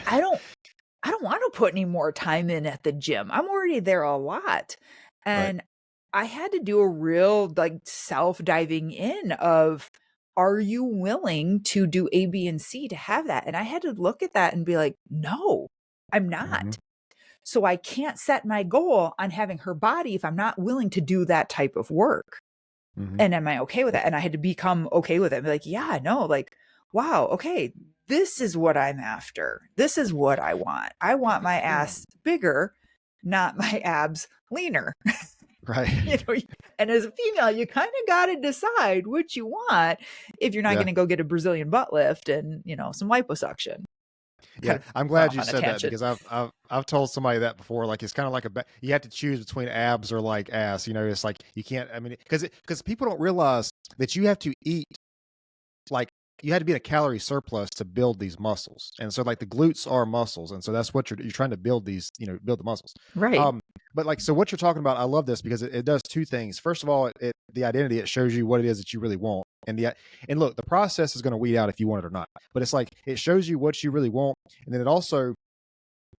Speaker 2: I don't I don't want to put any more time in at the gym. I'm already there a lot.
Speaker 1: Right.
Speaker 2: And I had to do a real like self diving in of, are you willing to do A, B, and C to have that? And I had to look at that and be like, no, I'm
Speaker 1: Mm-hmm.
Speaker 2: not. So I can't set my goal on having her body if I'm not willing to do that type of work.
Speaker 1: Mm-hmm.
Speaker 2: And am I okay with that? And I had to become okay with it. Be like, yeah, no, like, wow, okay, this is what I'm after. This is what I want. I want my ass bigger, not my abs leaner. You
Speaker 1: Right.
Speaker 2: know, and as a female, you kind of got to decide what you want if you're not
Speaker 1: Yeah.
Speaker 2: going to go get a Brazilian butt lift and, you know, some liposuction.
Speaker 1: Yeah,
Speaker 2: Kind of
Speaker 1: I'm
Speaker 2: went
Speaker 1: glad
Speaker 2: off
Speaker 1: you
Speaker 2: on a
Speaker 1: said that
Speaker 2: tangent.
Speaker 1: because I've told somebody that before. Like it's kind of like you have to choose between abs or like ass. You know, it's like you can't. I mean, because people don't realize that you have to eat like you had to be in a calorie surplus to build these muscles. And so like the glutes are muscles. And so that's what you're trying to build these, you know, build the muscles.
Speaker 2: Right.
Speaker 1: Um, but like, so what you're talking about, I love this because it does two things. First of all, the identity, it shows you what it is that you really want. And look, the process is going to weed out if you want it or not, but it's like, it shows you what you really want. And then it also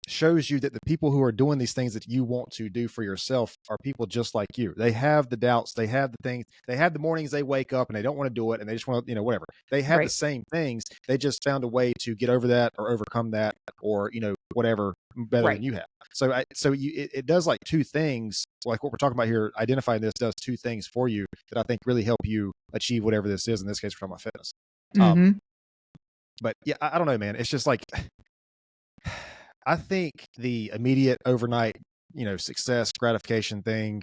Speaker 1: shows you that the people who are doing these things that you want to do for yourself are people just like you. They have the doubts, they have the things, they have the mornings they wake up and they don't want to do it and they just want to, you know, whatever. They have the
Speaker 2: Right.
Speaker 1: same things. They just found a way to get over that or overcome that or, you know, whatever better
Speaker 2: Right.
Speaker 1: than you have. So it does like two things, like what we're talking about here, identifying this does two things for you that I think really help you achieve whatever this is. In this case, we're talking about fitness. Um,
Speaker 2: Mm-hmm.
Speaker 1: but yeah, I don't know, man. It's just like I think the immediate overnight, you know, success gratification thing,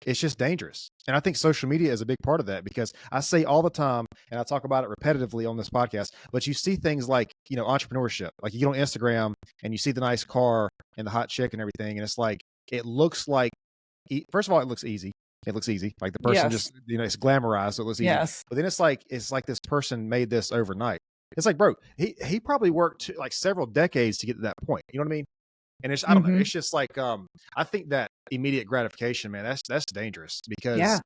Speaker 1: it's just dangerous. And I think social media is a big part of that because I say all the time, and I talk about it repetitively on this podcast, but you see things like, you know, entrepreneurship, like you get on Instagram and you see the nice car and the hot chick and everything. And it's like, it looks like, first of all, it looks easy. It looks easy. Like the person
Speaker 2: Yes.
Speaker 1: just, you know, it's glamorized. So it looks easy.
Speaker 2: Yes.
Speaker 1: But then it's like this person made this overnight. It's like, bro, he probably worked like several decades to get to that point. You know what I mean? And it's I don't know.
Speaker 2: Mm-hmm.
Speaker 1: It's just like I think that immediate gratification, man, that's dangerous because
Speaker 2: Yeah.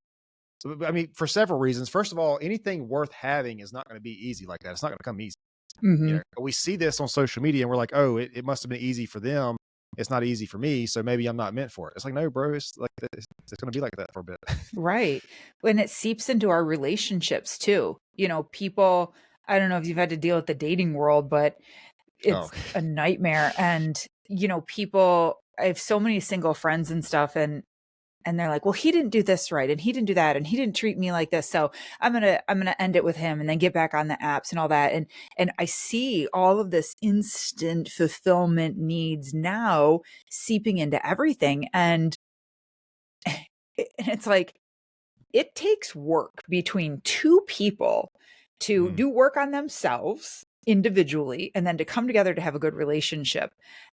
Speaker 1: I mean for several reasons. First of all, anything worth having is not going to be easy like that. It's not going to come easy. You
Speaker 2: Mm-hmm.
Speaker 1: know, we see this on social media and we're like, oh, it must have been easy for them. It's not easy for me, so maybe I'm not meant for it. It's like, no, bro, it's like it's going to be like that for a bit.
Speaker 2: Right. When it seeps into our relationships too. You know, people, I don't know if you've had to deal with the dating world, but
Speaker 1: Oh,
Speaker 2: it's a nightmare. And, you know, people, I have so many single friends and stuff, and they're like, well, he didn't do this right, and he didn't do that, and he didn't treat me like this. So I'm gonna end it with him and then get back on the apps and all that. And I see all of this instant fulfillment needs now seeping into everything. And it's like, it takes work between two people to
Speaker 1: mm,
Speaker 2: do work on themselves individually and then to come together to have a good relationship.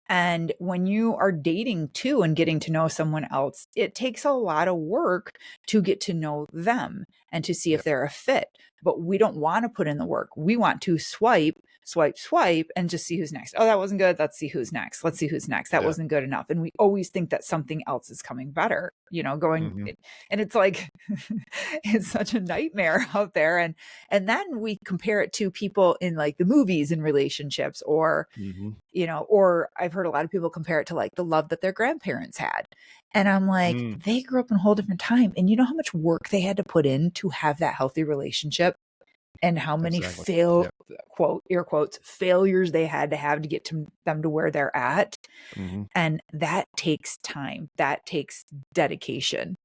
Speaker 2: And when you are dating too and getting to know someone else, it takes a lot of work to get to know them and to see
Speaker 1: yeah,
Speaker 2: if they're a fit. But we don't want to put in the work. We want to swipe swipe, swipe, and just see who's next. Oh, that wasn't good. Let's see who's next. Let's see who's next. That
Speaker 1: Yeah.
Speaker 2: wasn't good enough. And we always think that something else is coming better, going,
Speaker 1: Hmm.
Speaker 2: and it's like, it's such a nightmare out there. And then we compare it to people in like the movies and relationships, or
Speaker 1: Hmm.
Speaker 2: or I've heard a lot of people compare it to like the love that their grandparents had. And I'm like,
Speaker 1: Mm,
Speaker 2: they grew up in a whole different time. And you know how much work they had to put in to have that healthy relationship, and how many
Speaker 1: exactly.
Speaker 2: fail,
Speaker 1: Yeah.
Speaker 2: quote, air quotes, failures they had to have to get to them to where they're at.
Speaker 1: Hmm.
Speaker 2: And that takes time. That takes dedication.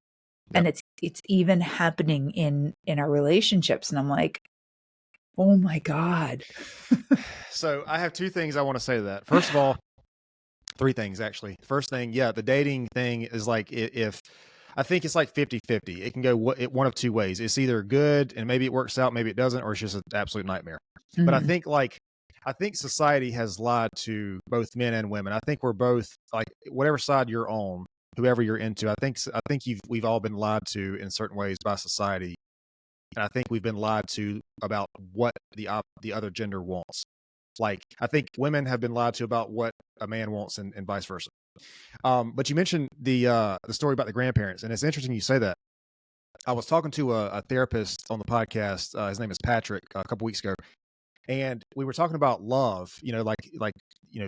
Speaker 1: Yep.
Speaker 2: And it's even happening in our relationships. And I'm like, oh my God.
Speaker 1: So I have two things I want to say to that. First of all, three things actually. First thing, yeah, the dating thing is like, if I think it's like 50-50. It can go one of two ways. It's either good and maybe it works out, maybe it doesn't, or it's just an absolute nightmare. But
Speaker 2: Mhm.
Speaker 1: I think society has lied to both men and women. I think we're both like, whatever side you're on, whoever you're into. I think we've all been lied to in certain ways by society, and I think we've been lied to about what the other gender wants. Like, I think women have been lied to about what a man wants, and vice versa. But you mentioned the story about the grandparents, and it's interesting you say that. I was talking to a therapist on the podcast. His name is Patrick, a couple weeks ago, and we were talking about love.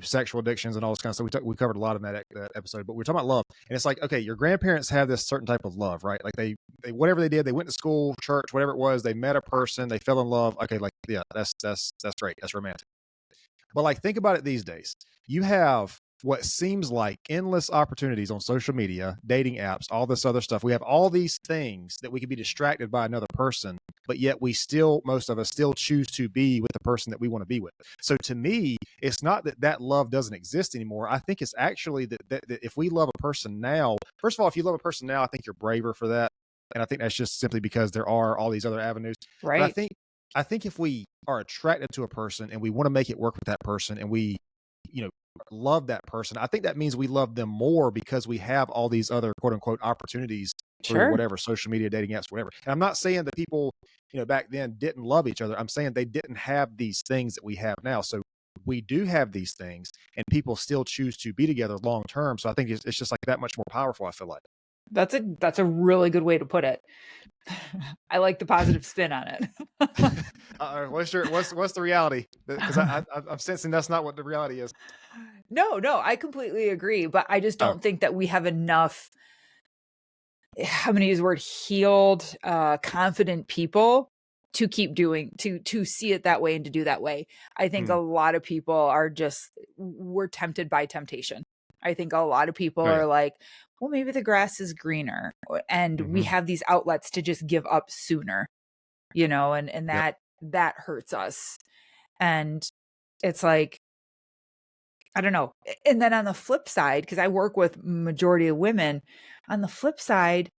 Speaker 1: Sexual addictions and all this kind of stuff. We covered a lot in that episode, but we were talking about love, and it's like, okay, your grandparents have this certain type of love, right? Like they whatever they did, they went to school, church, whatever it was, they met a person, they fell in love. Okay, like, yeah, that's great, that's romantic. But like, think about it these days. You have what seems like endless opportunities on social media, dating apps, all this other stuff. We have all these things that we could be distracted by another person, but yet most of us still choose to be with the person that we want to be with. So to me, it's not that love doesn't exist anymore. I think it's actually that if we love a person now, first of all, if you love a person now, I think you're braver for that. And I think that's just simply because there are all these other avenues. But
Speaker 2: Right.
Speaker 1: I think if we are attracted to a person and we want to make it work with that person, and we, you know, love that person, I think that means we love them more because we have all these other quote unquote opportunities through
Speaker 2: Sure.
Speaker 1: whatever social media, dating apps, whatever. And I'm not saying that people, back then didn't love each other. I'm saying they didn't have these things that we have now. So we do have these things, and people still choose to be together long term. So I think it's just like that much more powerful, I feel like.
Speaker 2: That's a really good way to put it. I like the positive spin on it.
Speaker 1: What's the reality? Because I'm sensing that's not what the reality is.
Speaker 2: No, I completely agree, but I just
Speaker 1: Oh.
Speaker 2: don't think that we have enough, I'm going to use the word healed, confident people to keep doing, to see it that way and to do that way. I think a
Speaker 1: Hmm.
Speaker 2: lot of people are just, we're tempted by temptation. I think a lot of people
Speaker 1: Oh yeah.
Speaker 2: are like, well, maybe the grass is greener, and we
Speaker 1: Hmm.
Speaker 2: have these outlets to just give up sooner, and
Speaker 1: Yep.
Speaker 2: that hurts us. And it's like, I don't know. And then on the flip side, because I work with majority of women, on the flip side,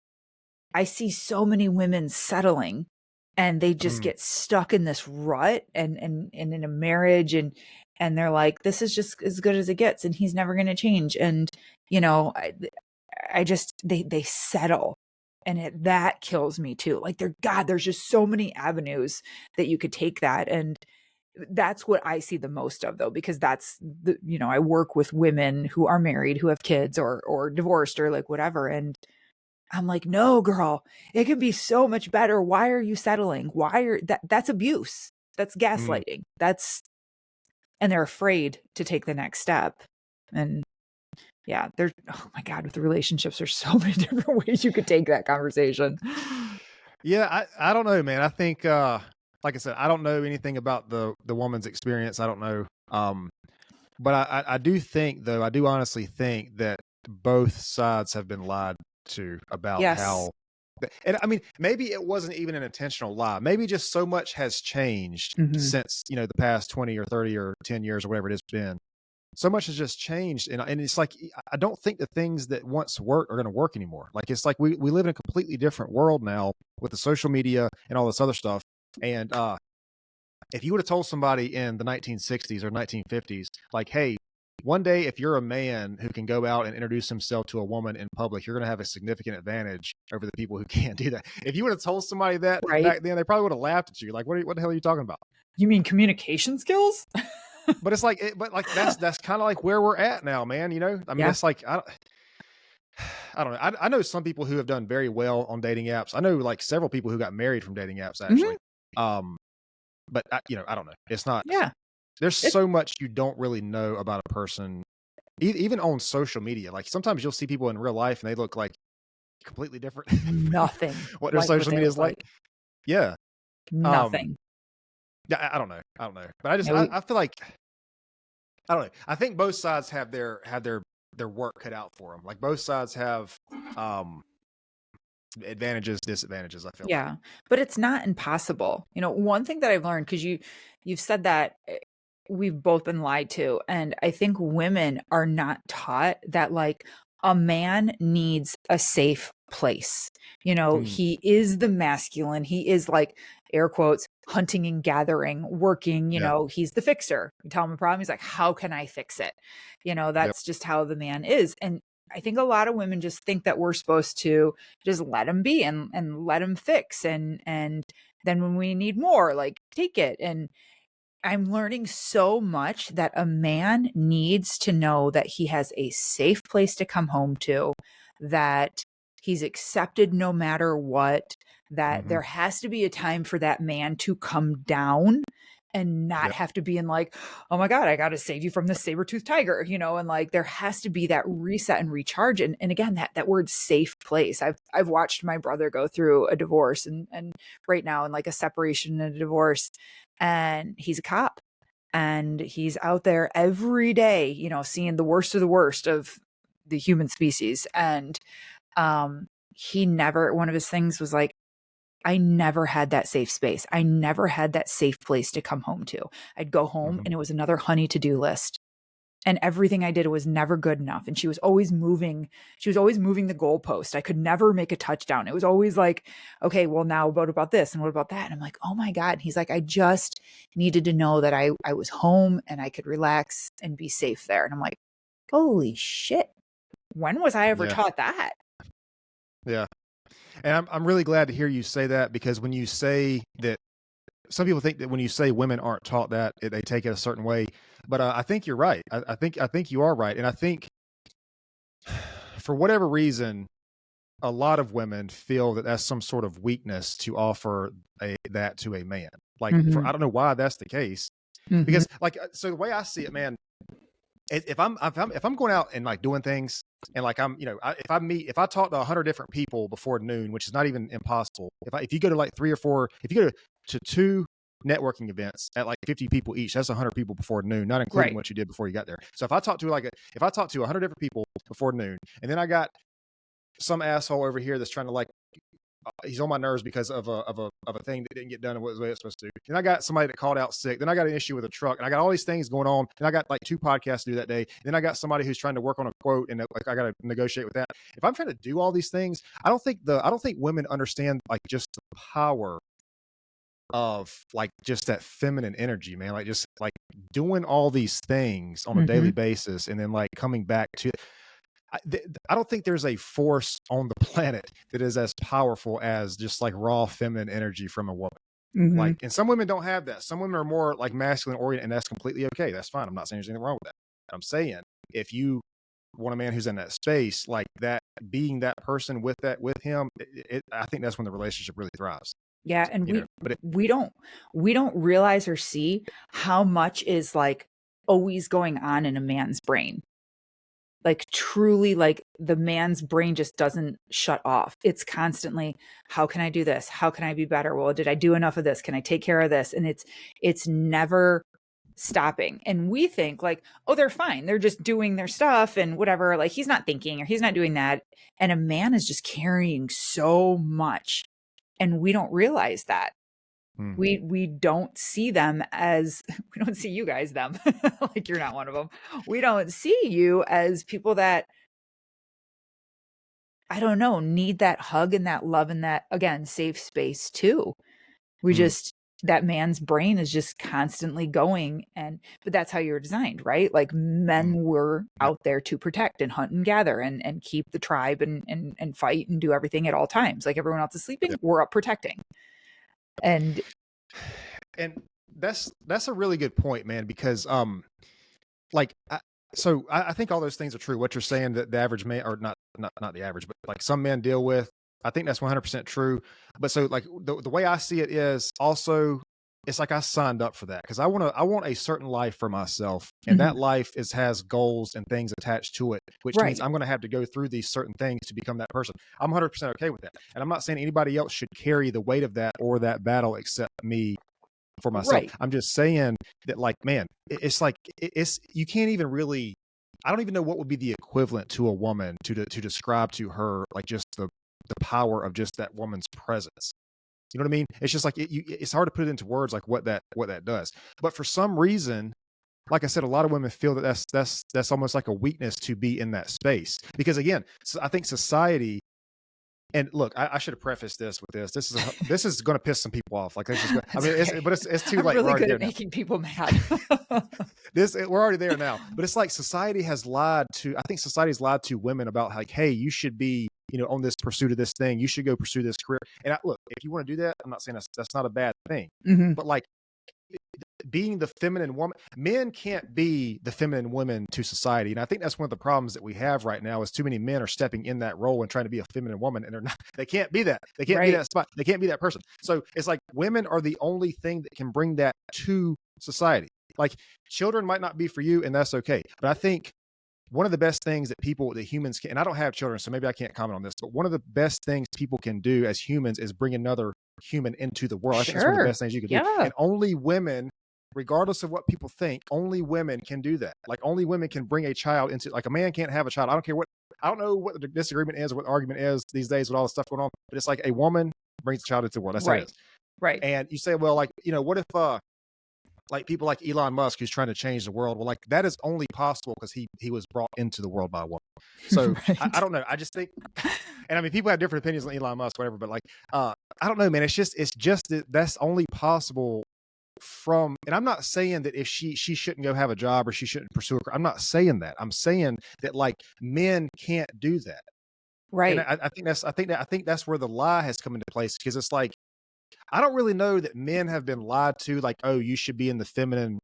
Speaker 2: I see so many women settling, and they just
Speaker 1: Mm.
Speaker 2: get stuck in this rut, and in a marriage, and they're like, this is just as good as it gets, and he's never going to change. And I just, they settle, and that kills me too. Like, there's just so many avenues that you could take that. And that's what I see the most of, though, because that's I work with women who are married, who have kids, or divorced, or like whatever. And I'm like, no, girl, it can be so much better. Why are you settling? That's abuse. That's
Speaker 1: Mm.
Speaker 2: gaslighting. And they're afraid to take the next step. And yeah, oh my God, with the relationships, there's so many different ways you could take that conversation.
Speaker 1: Yeah, I don't know, man. I think, like I said, I don't know anything about the woman's experience. I don't know. But I do think, though, I do honestly think that both sides have been lied to about
Speaker 2: Yes.
Speaker 1: how. And I mean, maybe it wasn't even an intentional lie. Maybe just so much has changed
Speaker 2: Hmm.
Speaker 1: since, the past 20 or 30 or 10 years or whatever it has been. So much has just changed, and it's like, I don't think the things that once worked are going to work anymore. Like, it's like we live in a completely different world now with the social media and all this other stuff. And if you would have told somebody in the 1960s or 1950s, like, hey, one day if you're a man who can go out and introduce himself to a woman in public, you're going to have a significant advantage over the people who can't do that. If you would have told somebody that
Speaker 2: Right.
Speaker 1: back then, they probably would have laughed at you. Like, what the hell are you talking about?
Speaker 2: You mean communication skills?
Speaker 1: But it's like, but like that's kind of like where we're at now, man. You know, I mean,
Speaker 2: Yeah.
Speaker 1: it's like I don't know. I know some people who have done very well on dating apps. I know like several people who got married from dating apps
Speaker 2: Hmm.
Speaker 1: actually. Um, but you know, I don't know. It's not.
Speaker 2: Yeah.
Speaker 1: There's
Speaker 2: It,
Speaker 1: so much you don't really know about a person, even on social media. Like sometimes you'll see people in real life and they look like completely different from
Speaker 2: nothing
Speaker 1: what their
Speaker 2: like what
Speaker 1: social
Speaker 2: they
Speaker 1: media is
Speaker 2: look
Speaker 1: like.
Speaker 2: like.
Speaker 1: Yeah. Um,
Speaker 2: Nothing.
Speaker 1: yeah, I don't know. I don't know. But I just
Speaker 2: Yeah,
Speaker 1: I feel like I don't know. I think both sides have their work cut out for them. Like both sides have um advantages, disadvantages, I feel like.
Speaker 2: yeah, but it's not impossible. One thing that I've learned, because you've said that we've both been lied to, and I think women are not taught that like a man needs a safe place.
Speaker 1: Mm,
Speaker 2: He is the masculine. He is like air quotes hunting and gathering, working.
Speaker 1: yeah.
Speaker 2: He's the fixer. You tell him a problem, he's like, how can I fix it?
Speaker 1: Yep.
Speaker 2: That's just how the man is. And I think a lot of women just think that we're supposed to just let him be and let him fix, and then when we need more, like, take it. And I'm learning so much that a man needs to know that he has a safe place to come home to, that he's accepted no matter what, that
Speaker 1: Hmm.
Speaker 2: there has to be a time for that man to come down and not
Speaker 1: Yep.
Speaker 2: have to be in like, oh my God, I got to save you from this saber-toothed tiger, and like there has to be that reset and recharge. And again, that word safe place. I've watched my brother go through a divorce and right now in like a separation and a divorce, and he's a cop, and he's out there every day, seeing the worst of the worst of the human species. And he never, one of his things was like, I never had that safe space. I never had that safe place to come home to. I'd go home
Speaker 1: Hmm.
Speaker 2: and it was another honey to-do list. And everything I did was never good enough. And she was always moving. She was always moving the goalpost. I could never make a touchdown. It was always like, okay, well, now what about this? And what about that? And I'm like, oh my God. And he's like, I just needed to know that I was home and I could relax and be safe there. And I'm like, holy shit. When was I ever
Speaker 1: Yeah.
Speaker 2: taught that?
Speaker 1: Yeah. And I'm really glad to hear you say that because when you say that, some people think that when you say women aren't taught that, they take it a certain way. But I think you're right. I think you are right, and I think for whatever reason, a lot of women feel that that's some sort of weakness to offer that to a man. Like,
Speaker 2: Mm-hmm.
Speaker 1: I don't know why that's the case,
Speaker 2: Mm-hmm.
Speaker 1: because like so the way I see it, man, if I'm going out and like doing things and like I'm, if I talk to 100 different people before noon, which is not even impossible. If you go to like three or four, if you go to two networking events at like 50 people each, that's 100 people before noon, not including
Speaker 2: Right.
Speaker 1: what you did before you got there. So if I talk to 100 different people before noon, and then I got some asshole over here that's trying to like he's on my nerves because of a thing that didn't get done the way it's supposed to. Then I got somebody that called out sick. Then I got an issue with a truck, and I got all these things going on. And I got like 2 podcasts to do that day. Then I got somebody who's trying to work on a quote, and like I got to negotiate with that. If I'm trying to do all these things, I don't think women understand like just the power of like just that feminine energy, man. Like just like doing all these things on a daily
Speaker 2: Mm-hmm.
Speaker 1: basis, and then like coming back to I don't think there's a force on the planet that is as powerful as just like raw feminine energy from a woman.
Speaker 2: Mm-hmm.
Speaker 1: Like, and some women don't have that. Some women are more like masculine oriented, and that's completely okay. That's fine. I'm not saying there's anything wrong with that. I'm saying if you want a man who's in that space, like that, being that person with him, I think that's when the relationship really thrives.
Speaker 2: Yeah, and
Speaker 1: But
Speaker 2: we don't we don't realize or see how much is like always going on in a man's brain. Like truly, like the man's brain just doesn't shut off. It's constantly, how can I do this? How can I be better? Well, did I do enough of this? Can I take care of this? And it's never stopping. And we think like, oh, they're fine. They're just doing their stuff and whatever. Like he's not thinking or he's not doing that. And a man is just carrying so much. And we don't realize that.
Speaker 1: mm,
Speaker 2: We don't see them as we don't see you guys them like you're not one of them. We don't see you as people that, I don't know, need that hug and that love and that, again, safe space too. We
Speaker 1: mm,
Speaker 2: just, that man's brain is just constantly going. But that's how you're designed, right? Like
Speaker 1: mm,
Speaker 2: men were
Speaker 1: yep,
Speaker 2: out there to protect and hunt and gather and keep the tribe and fight and do everything at all times. Like everyone else is sleeping,
Speaker 1: yep.
Speaker 2: we're up protecting. And
Speaker 1: And that's a really good point, man, because like I think all those things are true. What you're saying, that the average man, or not the average, but like some men deal with, I think that's 100% true. But so like the way I see it is also, it's like I signed up for that because I want a certain life for myself, and that
Speaker 2: Mhm.
Speaker 1: life has goals and things attached to it, which means
Speaker 2: Right.
Speaker 1: I'm going to have to go through these certain things to become that person. I'm 100% okay with that, and I'm not saying anybody else should carry the weight of that or that battle except me for myself.
Speaker 2: Right.
Speaker 1: I'm just saying that, like, man, it's like it's you can't even really. I don't even know what would be the equivalent to a woman to describe to her like just the power of just that woman's presence. You know what I mean? It's just like it's hard to put it into words like what that does. But for some reason, like I said, a lot of women feel that that's almost like a weakness to be in that space because again, so I think society. And look, I should have prefaced this with this. This is going to piss some people off. Like this is, I
Speaker 2: That's
Speaker 1: mean,
Speaker 2: okay.
Speaker 1: it's too
Speaker 2: I'm
Speaker 1: late. We're
Speaker 2: really
Speaker 1: already
Speaker 2: good
Speaker 1: there
Speaker 2: at
Speaker 1: now.
Speaker 2: making people mad.
Speaker 1: We're already there now. But it's like society has lied to. I think society's lied to women about like, hey, you should be, on this pursuit of this thing. You should go pursue this career. And look, if you want to do that, I'm not saying that's not a bad thing.
Speaker 2: Mhm.
Speaker 1: But like being the feminine woman, men can't be the feminine women to society. And I think that's one of the problems that we have right now is too many men are stepping in that role and trying to be a feminine woman, and they're not. They can't be that. They can't be
Speaker 2: Right.
Speaker 1: that spot. They can't be that person. So it's like women are the only thing that can bring that to society. Like children might not be for you, and that's okay. But I think one of the best things that humans can, and I don't have children, so maybe I can't comment on this, but one of the best things people can do as humans is bring another human into the world. I think that's one of the
Speaker 2: Sure.
Speaker 1: best things you can do.
Speaker 2: Yeah.
Speaker 1: And only women, regardless of what people think, only women can do that. Like only women can bring a child into, like a man can't have a child. I don't know what the disagreement is or what the argument is these days with all the stuff going on, but it's like a woman brings a child into the world. That's how it
Speaker 2: Right.
Speaker 1: is.
Speaker 2: Right.
Speaker 1: And you say, well, like, what if, like people like Elon Musk who's trying to change the world. Well, like that is only possible because he was brought into the world by a woman. So I
Speaker 2: Right.
Speaker 1: don't know. I just think, and I mean, people have different opinions on Elon Musk, whatever. But like, I don't know, man. It's just that's only possible from. And I'm not saying that if she shouldn't go have a job or she shouldn't pursue her. I'm not saying that. I'm saying that like men can't do that. And
Speaker 2: Right.
Speaker 1: I think that's where the lie has come into place because it's like I don't really know that men have been lied to, like, oh, you should be in the feminine,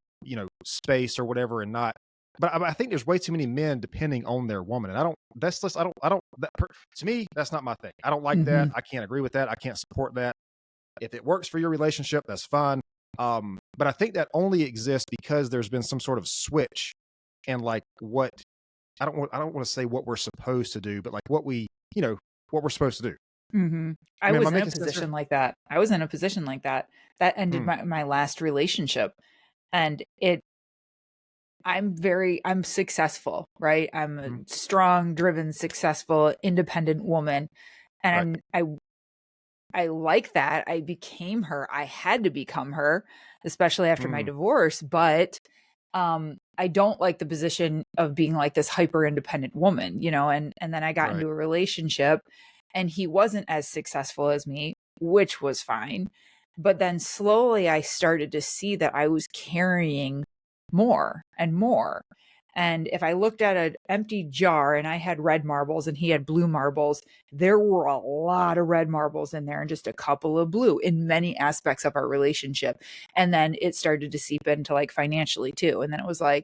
Speaker 1: space or whatever, and not. But I think there's way too many men depending on their woman, and I don't. That's just I don't. To me, that's not my thing. I don't like that.
Speaker 2: Mhm.
Speaker 1: I can't agree with that. I can't support that. If it works for your relationship, that's fine. But I think that only exists because there's been some sort of switch, and like what I don't want to say what we're supposed to do, but like what we're supposed to do.
Speaker 2: Mhm.
Speaker 1: I
Speaker 2: I
Speaker 1: mean, am I
Speaker 2: was in a
Speaker 1: making sense here?
Speaker 2: position like that. I was in a position like that. That ended
Speaker 1: Hmm,
Speaker 2: my last relationship, and I'm successful, right? I'm a
Speaker 1: hmm,
Speaker 2: strong, driven, successful, independent woman,
Speaker 1: right.
Speaker 2: and I like that. I became her. I had to become her, especially after my
Speaker 1: Hmm,
Speaker 2: divorce, but I don't like the position of being like this hyper independent woman, and then I got
Speaker 1: right.
Speaker 2: into a relationship and he wasn't as successful as me, which was fine. But then slowly I started to see that I was carrying more and more. And if I looked at an empty jar and I had red marbles and he had blue marbles, there were a lot of red marbles in there and just a couple of blue in many aspects of our relationship. And then it started to seep into like financially too. And then it was like,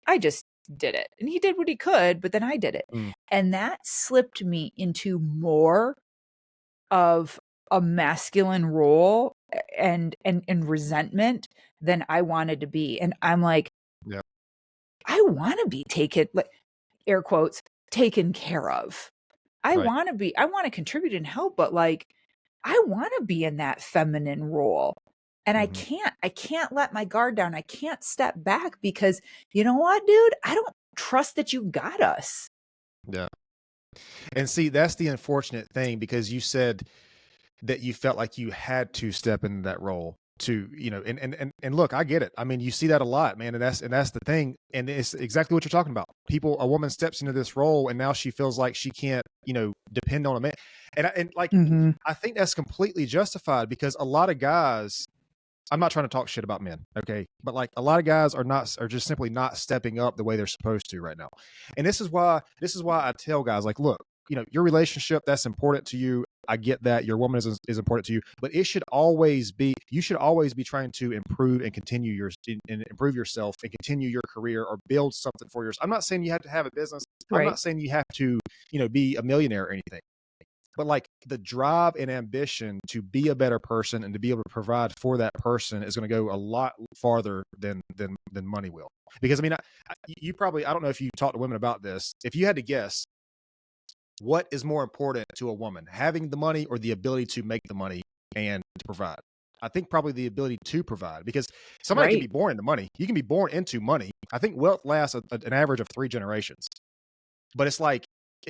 Speaker 2: I just did it. And he did what he could, but then I did it.
Speaker 1: Mm,
Speaker 2: And that slipped me into more of a masculine role and resentment than I wanted to be. And I'm like,
Speaker 1: yeah.
Speaker 2: I want to be taken, like air quotes, taken care of.
Speaker 1: Right.
Speaker 2: I want to contribute and help, but like I want to be in that feminine role. And
Speaker 1: Hmm.
Speaker 2: I can't let my guard down. I can't step back because you know what, dude? I don't trust that you got us.
Speaker 1: Yeah. And see, that's the unfortunate thing because you said that you felt like you had to step into that role to, and look, I get it. I mean, you see that a lot, man. And that's the thing. And it's exactly what you're talking about. A woman steps into this role and now she feels like she can't, depend on a man. And like,
Speaker 2: Mm-hmm.
Speaker 1: I think that's completely justified because a lot of guys, I'm not trying to talk shit about men, okay? But like a lot of guys are just simply not stepping up the way they're supposed to right now. And this is why I tell guys like, look, your relationship, that's important to you. I get that your woman is important to you, but you should always be trying to improve and continue and improve yourself and continue your career or build something for yourself. I'm not saying you have to have a business. I'm
Speaker 2: Right.
Speaker 1: not saying you have to, be a millionaire or anything, but like the drive and ambition to be a better person and to be able to provide for that person is going to go a lot farther than money will. Because I mean, you probably, I don't know if you talk to women about this. If you had to guess, what is more important to a woman, having the money or the ability to make the money and to provide? I think probably the ability to provide, because somebody can be
Speaker 2: Right.
Speaker 1: born into money. You can be born into money. I think wealth lasts an average of 3 generations. But it's like,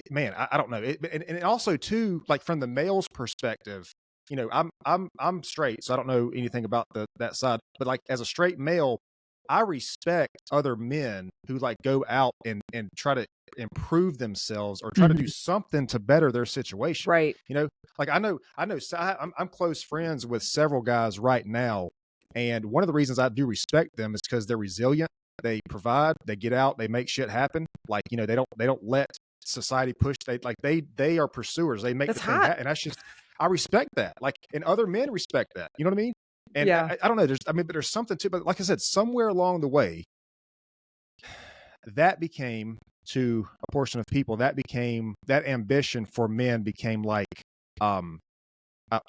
Speaker 1: man, I don't know. And also too, like from the male's perspective, I'm straight, so I don't know anything about that side. But like as a straight male, I respect other men who like go out and try to improve themselves or try to do
Speaker 2: Mhm.
Speaker 1: something to better their situation.
Speaker 2: Right.
Speaker 1: You know, like I'm close friends with several guys right now, and one of the reasons I do respect them is because they're resilient. They provide, they get out, they make shit happen. Like, they don't let society push. They are pursuers. They make the
Speaker 2: That's
Speaker 1: thing
Speaker 2: hot.
Speaker 1: happen. And that's just, I respect that. Like, and other men respect that. You know what I mean? And
Speaker 2: Yeah.
Speaker 1: I don't know. But there's something to, but like I said, somewhere along the way, that became, to a portion of people, that ambition for men became like, um,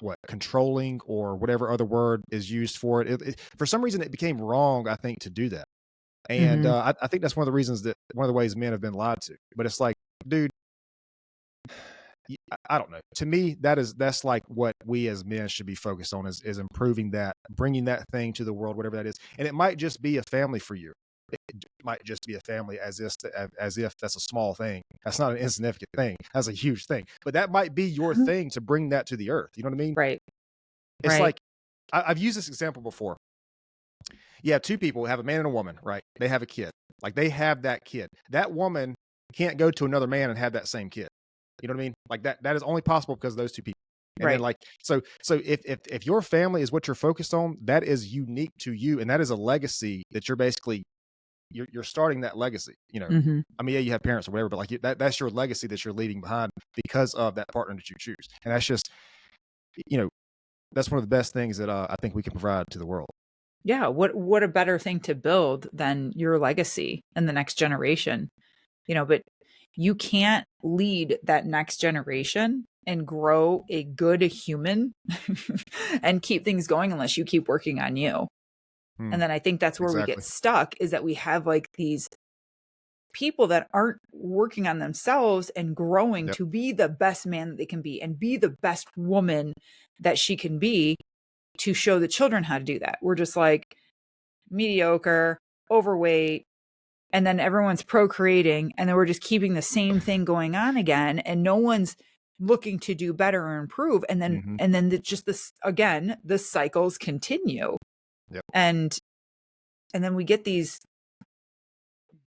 Speaker 1: what, controlling or whatever other word is used for it. For some reason, it became wrong, I think, to do that. And
Speaker 2: Mhm.
Speaker 1: I think that's one of the ways men have been lied to. But it's like, dude, I don't know. To me, that's like what we as men should be focused on, is improving that, bringing that thing to the world, whatever that is. And it might just be a family for you. It might just be a family, as if that's a small thing. That's not an insignificant thing. That's a huge thing. But that might be your thing to bring that to the earth. You know what I mean?
Speaker 2: Right.
Speaker 1: It's
Speaker 2: Right.
Speaker 1: like, I've used this example before. You have two people, have a man and a woman, right? They have a kid. Like they have that kid. That woman can't go to another man and have that same kid. You know what I mean? Like that is only possible because of those two people. And then
Speaker 2: Right.
Speaker 1: like, so if your family is what you're focused on, that is unique to you, and that is a legacy that you're basically, you're starting that legacy.
Speaker 2: Mhm.
Speaker 1: I mean, yeah, you have parents or whatever, but like that's your legacy that you're leaving behind because of that partner that you choose. And that's just, you know, that's one of the best things that I think we can provide to the world.
Speaker 2: Yeah, what a better thing to build than your legacy and the next generation, but you can't lead that next generation and grow a good human and keep things going unless you keep working on you.
Speaker 1: Hmm,
Speaker 2: And then I think that's where we get
Speaker 1: exactly.
Speaker 2: stuck, is that we have like these people that aren't working on themselves and growing
Speaker 1: Yep.
Speaker 2: to be the best man that they can be and be the best woman that she can be, to show the children how to do that. We're just like mediocre, overweight, and then everyone's procreating, and then we're just keeping the same thing going on again, and no one's looking to do better or improve. And then
Speaker 1: Hmm.
Speaker 2: just this again, the cycles continue.
Speaker 1: Yep.
Speaker 2: And then we get these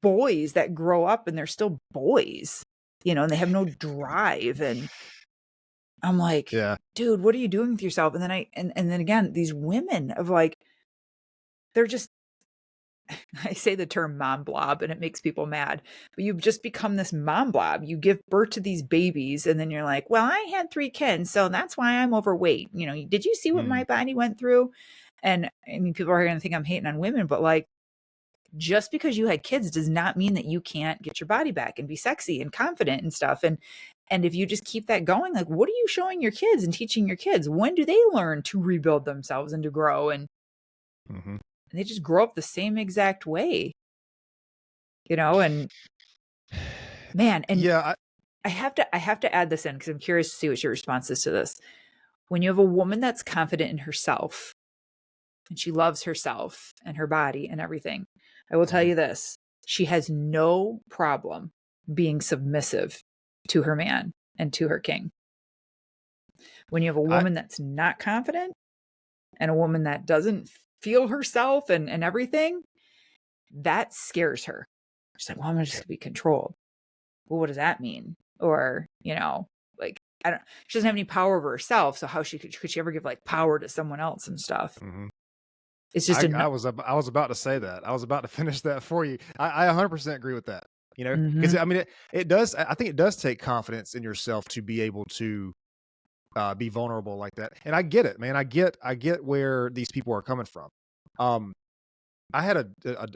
Speaker 2: boys that grow up and they're still boys, and they have no drive. And I'm like,
Speaker 1: Yeah.
Speaker 2: dude, what are you doing with yourself? And then and then again, these women of like, they're just, I say the term mom blob and it makes people mad, but you've just become this mom blob. You give birth to these babies and then you're like, well, I had 3 kids, so that's why I'm overweight. Did you see what
Speaker 1: Mm,
Speaker 2: my body went through? And I mean, people are going to think I'm hating on women, but like, just because you had kids does not mean that you can't get your body back and be sexy and confident and stuff. And if you just keep that going, like, what are you showing your kids and teaching your kids? When do they learn to rebuild themselves and to grow?
Speaker 1: hmm.
Speaker 2: And they just grow up the same exact way, and man, and
Speaker 1: Yeah.
Speaker 2: I have to add this in because I'm curious to see what your response is to this. When you have a woman that's confident in herself and she loves herself and her body and everything, I will tell
Speaker 1: Mhm.
Speaker 2: you this: she has no problem being submissive to her man and to her king. When you have a
Speaker 1: I
Speaker 2: woman that's not confident and a woman that doesn't feel herself and everything, that scares her. She's like, well, I'm just
Speaker 1: Yep.
Speaker 2: gonna be controlled. Well, what does that mean? Or, like, I don't, she doesn't have any power over herself. So how could she ever give like power to someone else and stuff?
Speaker 1: Mhm.
Speaker 2: It's just a no.
Speaker 1: I was about to say that. I was about to finish that for you. I 100% agree with that. Because
Speaker 2: Mhm.
Speaker 1: I mean, it does. I think it does take confidence in yourself to be able to be vulnerable like that. And I get it, man. I get where these people are coming from. Um, I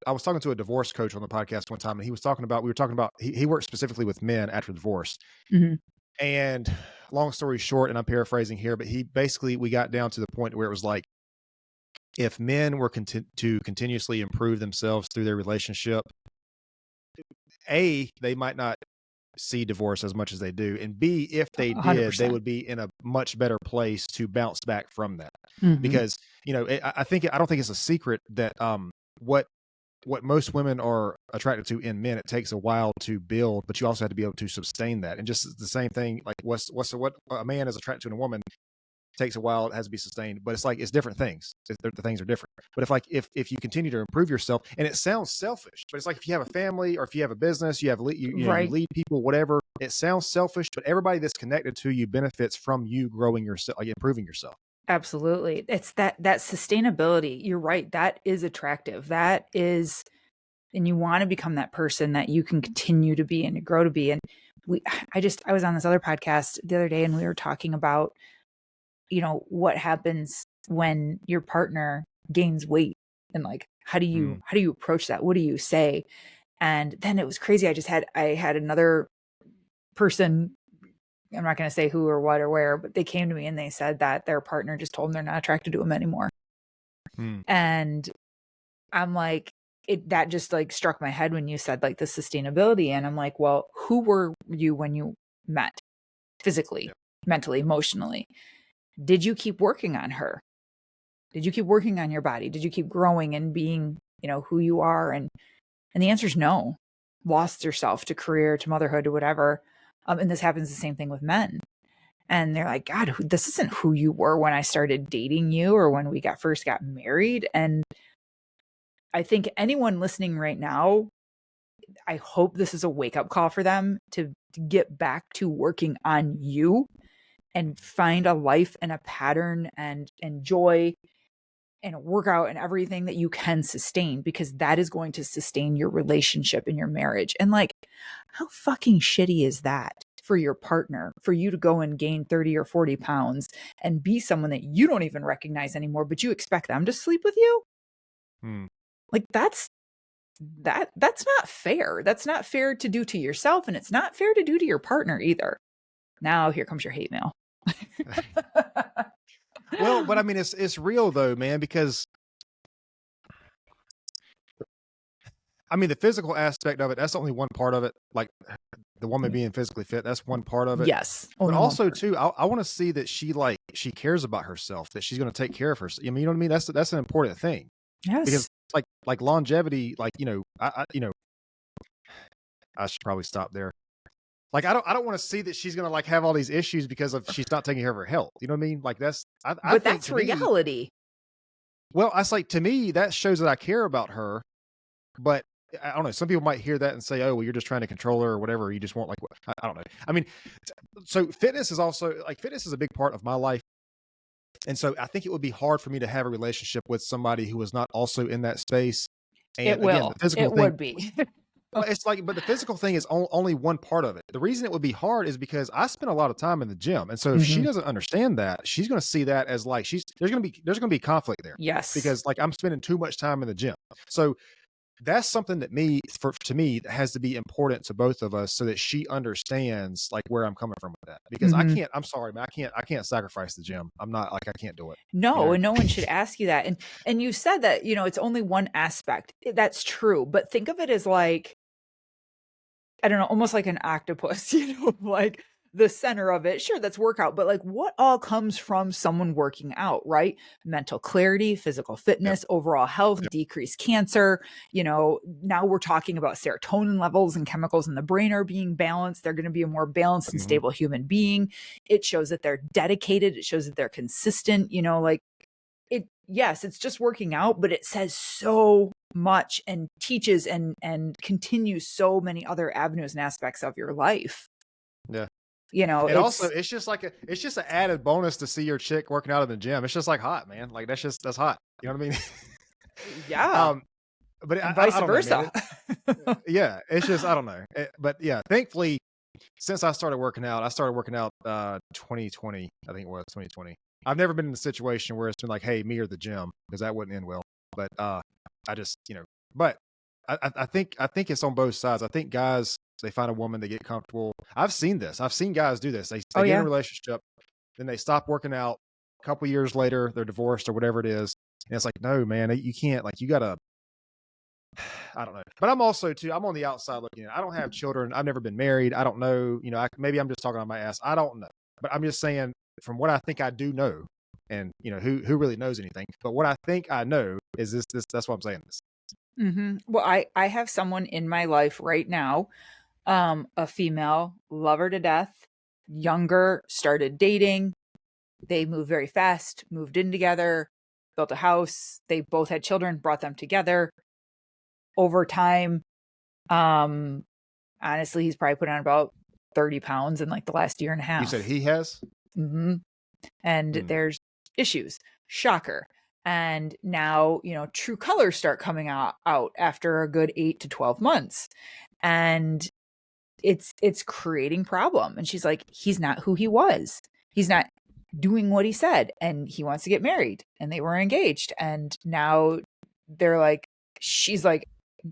Speaker 1: was talking to a divorce coach on the podcast one time, and he was talking about we were talking about he works specifically with men after divorce.
Speaker 2: Mhm.
Speaker 1: And long story short, and I'm paraphrasing here, but he basically we got down to the point where it was like if men were to continuously improve themselves through their relationship, A, they might not see divorce as much as they do, and B, if they did, they
Speaker 2: 100%.
Speaker 1: would be in a much better place to bounce back from that.
Speaker 2: Mhm.
Speaker 1: Because, I don't think it's a secret that what most women are attracted to in men, it takes a while to build, but you also have to be able to sustain that. And just the same thing, like what a man is attracted to in a woman takes a while, it has to be sustained, but it's like it's different things. The things are different. But if you continue to improve yourself, and it sounds selfish, but it's like if you have a family or if you have a business, you have you
Speaker 2: Right.
Speaker 1: lead people, whatever. It sounds selfish, but everybody that's connected to you benefits from you growing yourself, like improving yourself.
Speaker 2: Absolutely. It's that sustainability. You're right. That is attractive. That is, and you want to become that person that you can continue to be and to grow to be. And we, I was on this other podcast the other day and we were talking about, what happens when your partner gains weight and like,
Speaker 1: Mm,
Speaker 2: how do you approach that? What do you say? And then it was crazy. I had another person, I'm not going to say who or what or where, but they came to me and they said that their partner just told them they're not attracted to him anymore.
Speaker 1: mm,
Speaker 2: And I'm like, that just like struck my head when you said like the sustainability. And I'm like, well, who were you when you met physically,
Speaker 1: yeah.
Speaker 2: mentally, emotionally? Did you keep working on her? Did you keep working on your body? Did you keep growing and being, who you are? And the answer is no. Lost yourself to career, to motherhood, to whatever. And this happens the same thing with men. And they're like, God, this isn't who you were when I started dating you or when we first got married. And I think anyone listening right now, I hope this is a wake up call for them to get back to working on you and find a life and a pattern and joy and a workout and everything that you can sustain, because that is going to sustain your relationship and your marriage. And like, how fucking shitty is that for your partner, for you to go and gain 30 or 40 pounds and be someone that you don't even recognize anymore, but you expect them to sleep with you?
Speaker 1: Mm.
Speaker 2: Like that's not fair. That's not fair to do to yourself, and it's not fair to do to your partner either. Now here comes your hate mail.
Speaker 1: Well, but I mean, it's real though, man, because I mean, the physical aspect of it, that's only one part of it. Like the woman being physically fit, that's one part of it.
Speaker 2: Yes,
Speaker 1: But
Speaker 2: only one
Speaker 1: also
Speaker 2: part.
Speaker 1: too, I want to see that she cares about herself, that she's going to take care of herself. I mean, you know what I mean? That's an important thing because
Speaker 2: Yes.
Speaker 1: like longevity, like I should probably stop there. Like I don't want to see that she's going to like have all these issues because of she's not taking care of her health. You know what I mean? Like I
Speaker 2: But
Speaker 1: think
Speaker 2: that's
Speaker 1: to me,
Speaker 2: reality.
Speaker 1: well, I like to me that shows that I care about her. But I don't know. Some people might hear that and say, "Oh, well, you're just trying to control her or whatever. You just want like I don't know." I mean, so fitness is also like fitness is a big part of my life. And so I think it would be hard for me to have a relationship with somebody who was not also in that space.
Speaker 2: It
Speaker 1: And again, the
Speaker 2: will.
Speaker 1: physical
Speaker 2: It
Speaker 1: thing,
Speaker 2: would be.
Speaker 1: well, it's like, but the physical thing is only one part of it. The reason it would be hard is because I spend a lot of time in the gym. And so if she
Speaker 2: Mhm.
Speaker 1: doesn't understand that, she's going to see that as like, there's going to be conflict there
Speaker 2: Yes.
Speaker 1: because like I'm spending too much time in the gym. So that's something that to me that has to be important to both of us so that she understands like where I'm coming from with that. Because
Speaker 2: Mhm.
Speaker 1: I'm sorry, man, I can't sacrifice the gym. I'm not like I can't do it. You
Speaker 2: No,
Speaker 1: know?
Speaker 2: and no one should ask you that. And you said that, it's only one aspect. That's true, but think of it as like, I don't know, almost like an octopus, like the center of it. Sure, that's workout, but like what all comes from someone working out, right? Mental clarity, physical
Speaker 1: Yep.
Speaker 2: fitness, overall health,
Speaker 1: Yep.
Speaker 2: decreased cancer. Now we're talking about serotonin levels and chemicals in the brain are being balanced. They're going to be a more balanced and
Speaker 1: Mhm.
Speaker 2: stable human being. It shows that they're dedicated. It shows that they're consistent, like yes, it's just working out, but it says so much and teaches and continues so many other avenues and aspects of your life.
Speaker 1: Yeah. And also
Speaker 2: It's
Speaker 1: it's just an added bonus to see your chick working out in the gym. It's just like hot, man. Like that's hot. You know what I mean?
Speaker 2: yeah.
Speaker 1: um but
Speaker 2: and vice
Speaker 1: I don't know, man.
Speaker 2: versa.
Speaker 1: Yeah, it's just I don't know. But yeah, thankfully, since I started working out 2020. I think it was 2020. I've never been in a situation where it's been like, hey, me or the gym, because that wouldn't end well. But I just but I think it's on both sides. I think guys, they find a woman, they get comfortable. I've seen this. I've seen guys do this.
Speaker 2: Oh,
Speaker 1: They get in a
Speaker 2: yeah.
Speaker 1: relationship, then they stop working out. A couple years later, they're divorced or whatever it is, and it's like, no, man, you can't. Like, you gotta. I don't know. But I'm also too. I'm on the outside looking in. I don't have children. I've never been married. I don't know. Maybe I'm just talking on my ass. I don't know. But I'm just saying from what I think I do know, and who really knows anything. But what I think I know is this. That's why I'm saying this.
Speaker 2: Well, I have someone in my life right now, a female, love her to death, younger, started dating. They moved very fast, moved in together, built a house. They both had children, brought them together. Over time, um, honestly, he's probably put on about 30 pounds in like the last year and a
Speaker 1: You said
Speaker 2: half.
Speaker 1: he has.
Speaker 2: hmm And
Speaker 1: Hmm.
Speaker 2: there's issues. Shocker. And now, true colors start coming out after a good 8 to 12 months. And it's creating problem. And she's like, he's not who he was. He's not doing what he said, and he wants to get married, and they were engaged, and now they're like, she's like,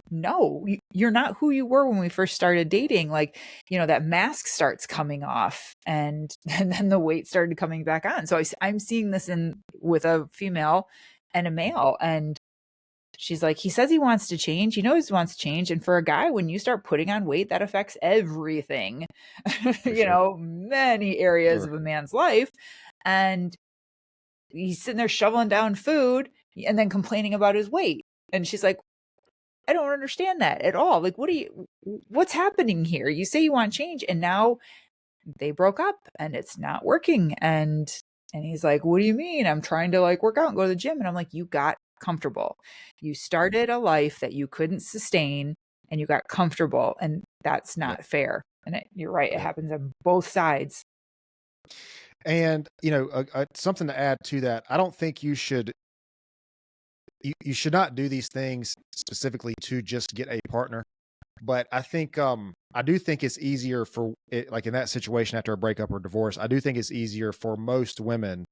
Speaker 2: no, you're not who you were when we first started dating. Like, that mask starts coming off, and and then the weight started coming back on. So I'm seeing this in with a female and a male, and she's like, he says he wants to change. He knows he wants to change. And for a guy, when you start putting on weight, that affects everything,
Speaker 1: For sure.
Speaker 2: many areas
Speaker 1: Sure.
Speaker 2: of a man's life. And he's sitting there shoveling down food and then complaining about his weight. And she's like, I don't understand that at all. Like, what's happening here? You say you want change, and now they broke up and it's not working. And he's like, what do you mean? I'm trying to like work out and go to the gym. And I'm like, you got comfortable. You started a life that you couldn't sustain, and you got comfortable, and that's
Speaker 1: Yep.
Speaker 2: not fair. And you're right. It
Speaker 1: Yep.
Speaker 2: happens on both sides.
Speaker 1: And something to add to that, I don't think you should not do these things specifically to just get a partner. But I think I do think it's easier for it, like in that situation after a breakup or divorce. I do think it's easier for most women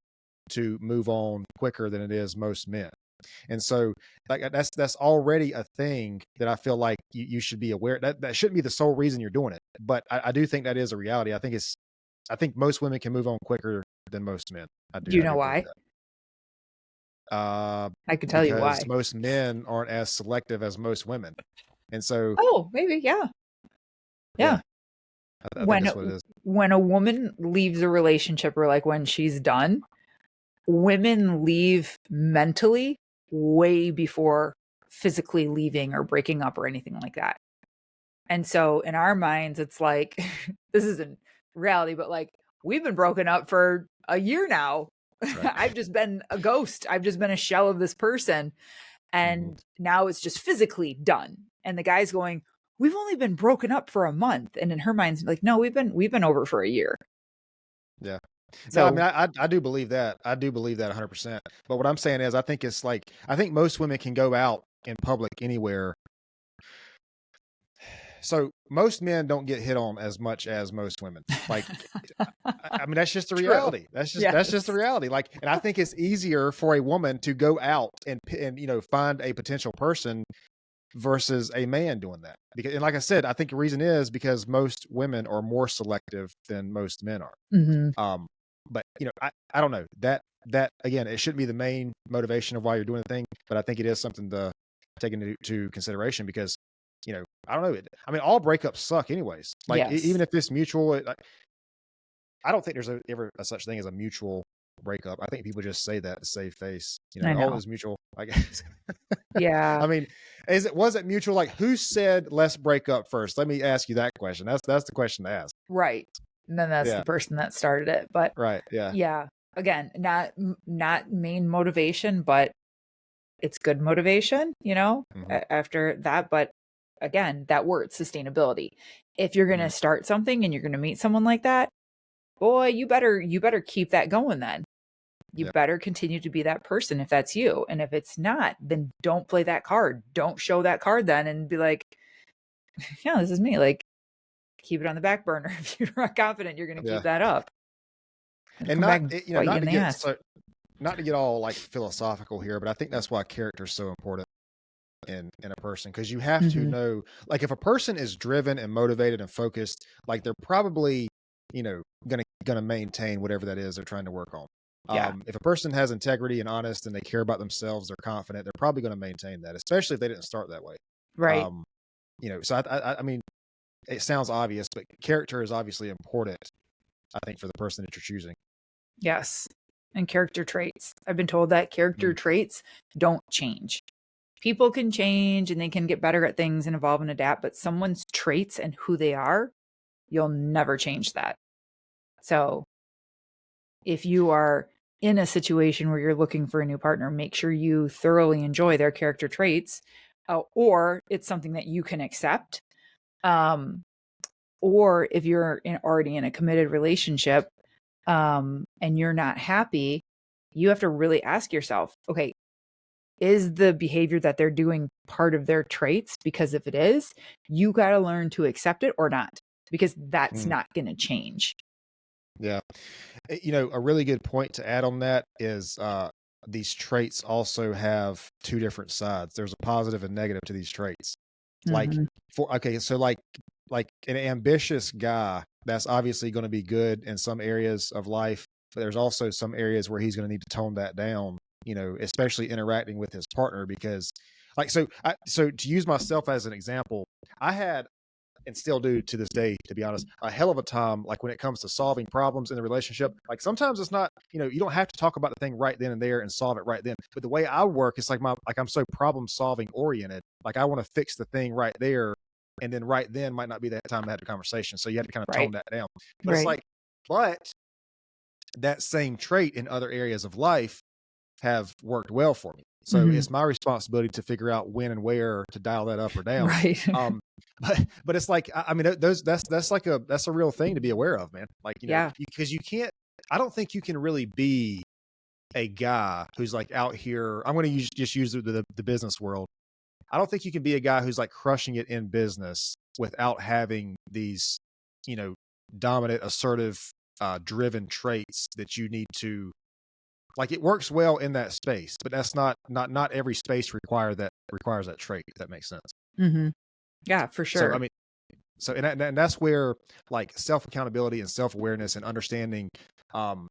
Speaker 1: to move on quicker than it is most men. And so, like, that's already a thing that I feel like you should be aware that shouldn't be the sole reason you're doing it. But I do think that is a reality. I think most women can move on quicker than most men.
Speaker 2: Do you
Speaker 1: I
Speaker 2: know
Speaker 1: do believe
Speaker 2: why?
Speaker 1: that. Uh,
Speaker 2: I can tell you
Speaker 1: because
Speaker 2: why.
Speaker 1: most men aren't as selective as most women, and so
Speaker 2: Oh, maybe. Yeah.
Speaker 1: yeah,
Speaker 2: Yeah.
Speaker 1: I think
Speaker 2: When
Speaker 1: that's what it is.
Speaker 2: when a woman leaves a relationship, or like when she's done, women leave mentally way before physically leaving or breaking up or anything like that. And so in our minds, it's like, this isn't reality, but like, we've been broken up for a year now.
Speaker 1: Right.
Speaker 2: I've just been a ghost. I've just been a shell of this person.
Speaker 1: Hmm.
Speaker 2: And now it's just physically done. And the guy's going, we've only been broken up for a month. And in her mind's like, no, we've been over for a year.
Speaker 1: Yeah. No, I mean,
Speaker 2: So
Speaker 1: I do believe that. I do believe that 100%. But what I'm saying is, I think it's like, I think most women can go out in public anywhere. So most men don't get hit on as much as most women. Like, I mean, that's just the
Speaker 2: true.
Speaker 1: reality. That's just the
Speaker 2: Yes.
Speaker 1: reality. Like, and I think it's easier for a woman to go out and find a potential person versus a man doing that. Because, and like I said, I think the reason is because most women are more selective than most men are.
Speaker 2: Hmm.
Speaker 1: Um, but I don't know that again, it shouldn't be the main motivation of why you're doing the thing, but I think it is something to take into consideration because, I don't know. I mean, all breakups suck anyways. Like even
Speaker 2: Yes.
Speaker 1: if it's mutual, I don't think there's ever a such thing as a mutual breakup. I think people just say that to save face.
Speaker 2: I
Speaker 1: Oh, it
Speaker 2: know.
Speaker 1: was mutual. I guess.
Speaker 2: Yeah.
Speaker 1: I mean, was it mutual? Like, who said let's break up first? Let me ask you that question. That's the question to ask.
Speaker 2: Right. And then that's
Speaker 1: Yeah.
Speaker 2: the person that started it. But
Speaker 1: Right. Yeah.
Speaker 2: yeah, again, not main motivation, but it's good motivation,
Speaker 1: Hmm.
Speaker 2: after that. But again, that word, sustainability. If you're going to
Speaker 1: Hmm.
Speaker 2: start something and you're going to meet someone like that, boy, you better keep that going then. You
Speaker 1: Yeah.
Speaker 2: better continue to be that person if that's you. And if it's not, then don't play that card. Don't show that card then and be like, yeah, this is me. Like, keep it on the back burner. If you're not confident you're going to
Speaker 1: Yeah.
Speaker 2: keep that up, it'll
Speaker 1: And
Speaker 2: come back and bite you
Speaker 1: not
Speaker 2: in
Speaker 1: to
Speaker 2: the
Speaker 1: get
Speaker 2: ass.
Speaker 1: so, not to get all like philosophical here, but I think that's why character is so important in a person, because you have to
Speaker 2: Mm-hmm.
Speaker 1: know, like, if a person is driven and motivated and focused, like they're probably, gonna maintain whatever that is they're trying to work on.
Speaker 2: Yeah.
Speaker 1: If a person has integrity and honest and they care about themselves, they're confident, they're probably going to maintain that, especially if they didn't start that way.
Speaker 2: Right.
Speaker 1: um so I mean, it sounds obvious, but character is obviously important, I think, for the person that you're choosing.
Speaker 2: Yes. And character traits. I've been told that character
Speaker 1: Mm.
Speaker 2: traits don't change. People can change and they can get better at things and evolve and adapt, but someone's traits and who they are, you'll never change that. So if you are in a situation where you're looking for a new partner, make sure you thoroughly enjoy their character traits, or it's something that you can accept. Um, or if you're already in a committed relationship, and you're not happy, you have to really ask yourself, okay, is the behavior that they're doing part of their traits? Because if it is, you got to learn to accept it or not, because that's
Speaker 1: Mm.
Speaker 2: not going to change.
Speaker 1: Yeah. A really good point to add on that is, these traits also have two different sides. There's a positive and negative to these traits. Like,
Speaker 2: Mm-hmm.
Speaker 1: so like an ambitious guy, that's obviously going to be good in some areas of life, but there's also some areas where he's going to need to tone that down, especially interacting with his partner, because, like, so to use myself as an example, I had, and still do to this day, to be honest, a hell of a time, like, when it comes to solving problems in the relationship. Like, sometimes it's not, you don't have to talk about the thing right then and there and solve it right then. But the way I work, it's like I'm so problem solving oriented. Like, I want to fix the thing right there. And then right then might not be that time to have the conversation. So you have to kind of tone
Speaker 2: Right.
Speaker 1: that down. But it's
Speaker 2: Right.
Speaker 1: like, but that same trait in other areas of life have worked well for me. So
Speaker 2: Mm-hmm.
Speaker 1: it's my responsibility to figure out when and where to dial that up or down.
Speaker 2: Right.
Speaker 1: Um, but it's like, I mean, that's a real thing to be aware of, man. Like,
Speaker 2: Yeah.
Speaker 1: because you can't. I don't think you can really be a guy who's like out here. I'm going to just use the business world. I don't think you can be a guy who's like crushing it in business without having these, you know, dominant, assertive, driven traits that you need to, like, it works well in that space, but that's not every space requires that trait, if that makes sense.
Speaker 2: Mm-hmm. Yeah, for
Speaker 1: So I
Speaker 2: sure.
Speaker 1: mean, and that's where, like, self accountability and self awareness and understanding, how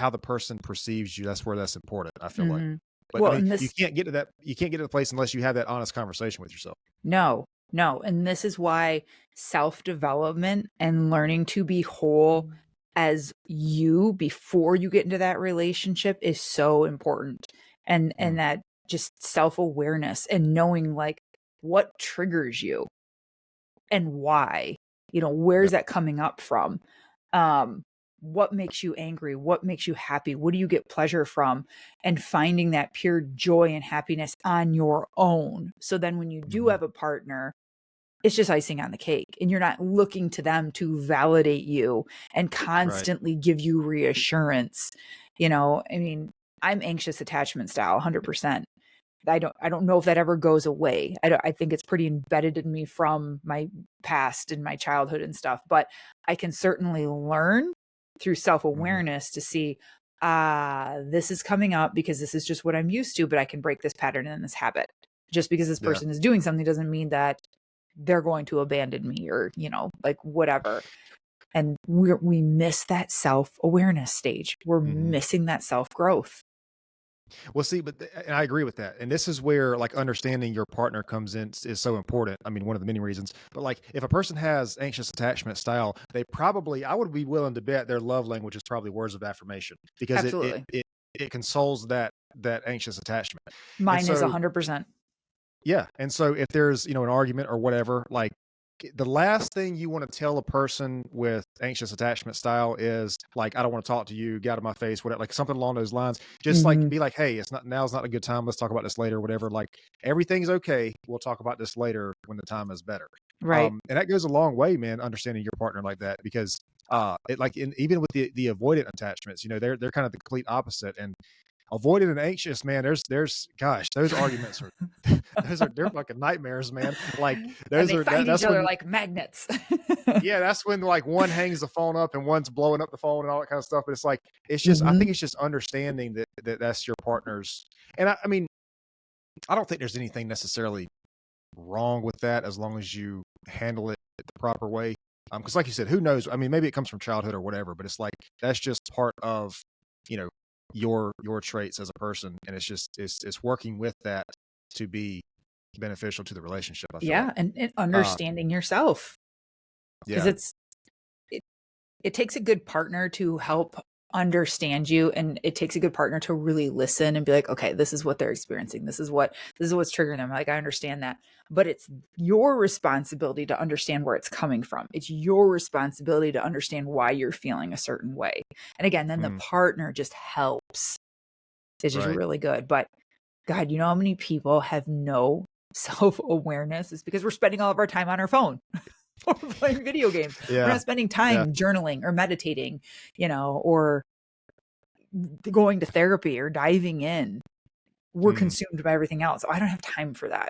Speaker 1: the person perceives you, that's where that's important, I feel like.
Speaker 2: Mm-hmm.
Speaker 1: But I
Speaker 2: Well,
Speaker 1: mean,
Speaker 2: and
Speaker 1: you
Speaker 2: this,
Speaker 1: can't get to that, place unless you have that honest conversation with yourself.
Speaker 2: no, no. And this is why self development and learning to be whole as you before you get into that relationship is so important. And
Speaker 1: Mm,
Speaker 2: that just self awareness and knowing like what triggers you and why,
Speaker 1: yeah.
Speaker 2: where's that coming up from? Um, what makes you angry? What makes you happy? What do you get pleasure from? And finding that pure joy and happiness on your own. So then when you do
Speaker 1: Mhm.
Speaker 2: have a partner, it's just icing on the cake. And you're not looking to them to validate you and
Speaker 1: Right.
Speaker 2: constantly give you reassurance. I mean, I'm anxious attachment style 100%. I don't know if that ever goes away. I think it's pretty embedded in me from my past and my childhood and stuff, but I can certainly learn through
Speaker 1: Mhm.
Speaker 2: self-awareness to see, this is coming up because this is just what I'm used to, but I can break this pattern and this habit. Just because this
Speaker 1: Yeah.
Speaker 2: person is doing something doesn't mean that they're going to abandon me or, like whatever. And we miss that self-awareness stage. We're
Speaker 1: Mhm.
Speaker 2: missing that self-growth.
Speaker 1: Well, see, and I agree with that. And this is where, like, understanding your partner comes in, is so important. I mean, one of the many reasons. But, like, if a person has anxious attachment style, they probably, I would be willing to bet their love language is probably words of affirmation, because
Speaker 2: Absolutely.
Speaker 1: it consoles that anxious attachment. And
Speaker 2: Mine is
Speaker 1: so,
Speaker 2: 100%.
Speaker 1: yeah, and so if there's, an argument or whatever, like, the last thing you want to tell a person with anxious attachment style is like, I don't want to talk to you, get out of my face, whatever, like something along those lines. Just like,
Speaker 2: Mhm.
Speaker 1: be like, hey, now's not a good time. Let's talk about this later, whatever. Like, everything's okay. We'll talk about this later when the time is better.
Speaker 2: Right.
Speaker 1: And that goes a long way, man, understanding your partner like that, because Even with the avoidant attachments, they're kind of the complete opposite. And avoidant and anxious, man, gosh, those arguments are they're fucking nightmares, man. Like
Speaker 2: And
Speaker 1: those
Speaker 2: they
Speaker 1: are
Speaker 2: find each
Speaker 1: that's
Speaker 2: other
Speaker 1: when
Speaker 2: like magnets.
Speaker 1: yeah, that's when like one hangs the phone up and one's blowing up the phone and all that kind of stuff. But it's like I think
Speaker 2: Hmm.
Speaker 1: it's just understanding that's your partner's. And I mean, I don't think there's anything necessarily wrong with that as long as you handle it the proper way. Because like you said, who knows? I mean, maybe it comes from childhood or whatever, but it's like that's just part of you know your traits as a person, and it's working with that to be beneficial to the relationship. I feel like,
Speaker 2: Yeah, and
Speaker 1: uh,
Speaker 2: understanding yourself, because
Speaker 1: yeah,
Speaker 2: it, it takes a good partner to help understand you, and it takes a good partner to really listen and be like, okay, this is what they're experiencing, this is what's triggering them. Like, I understand that, but it's your responsibility to understand where it's coming from. It's your responsibility to understand why you're feeling a certain way. And again, then the
Speaker 1: mm,
Speaker 2: partner just helps. It's just
Speaker 1: right,
Speaker 2: really good. But God, you know how many people have no self-awareness? It's because we're spending all of our time on our phone. Or playing video games. We're
Speaker 1: yeah,
Speaker 2: not spending
Speaker 1: yeah,
Speaker 2: time journaling or meditating, or going to therapy or diving in. We're
Speaker 1: mm.
Speaker 2: consumed by everything else. I don't have time for that.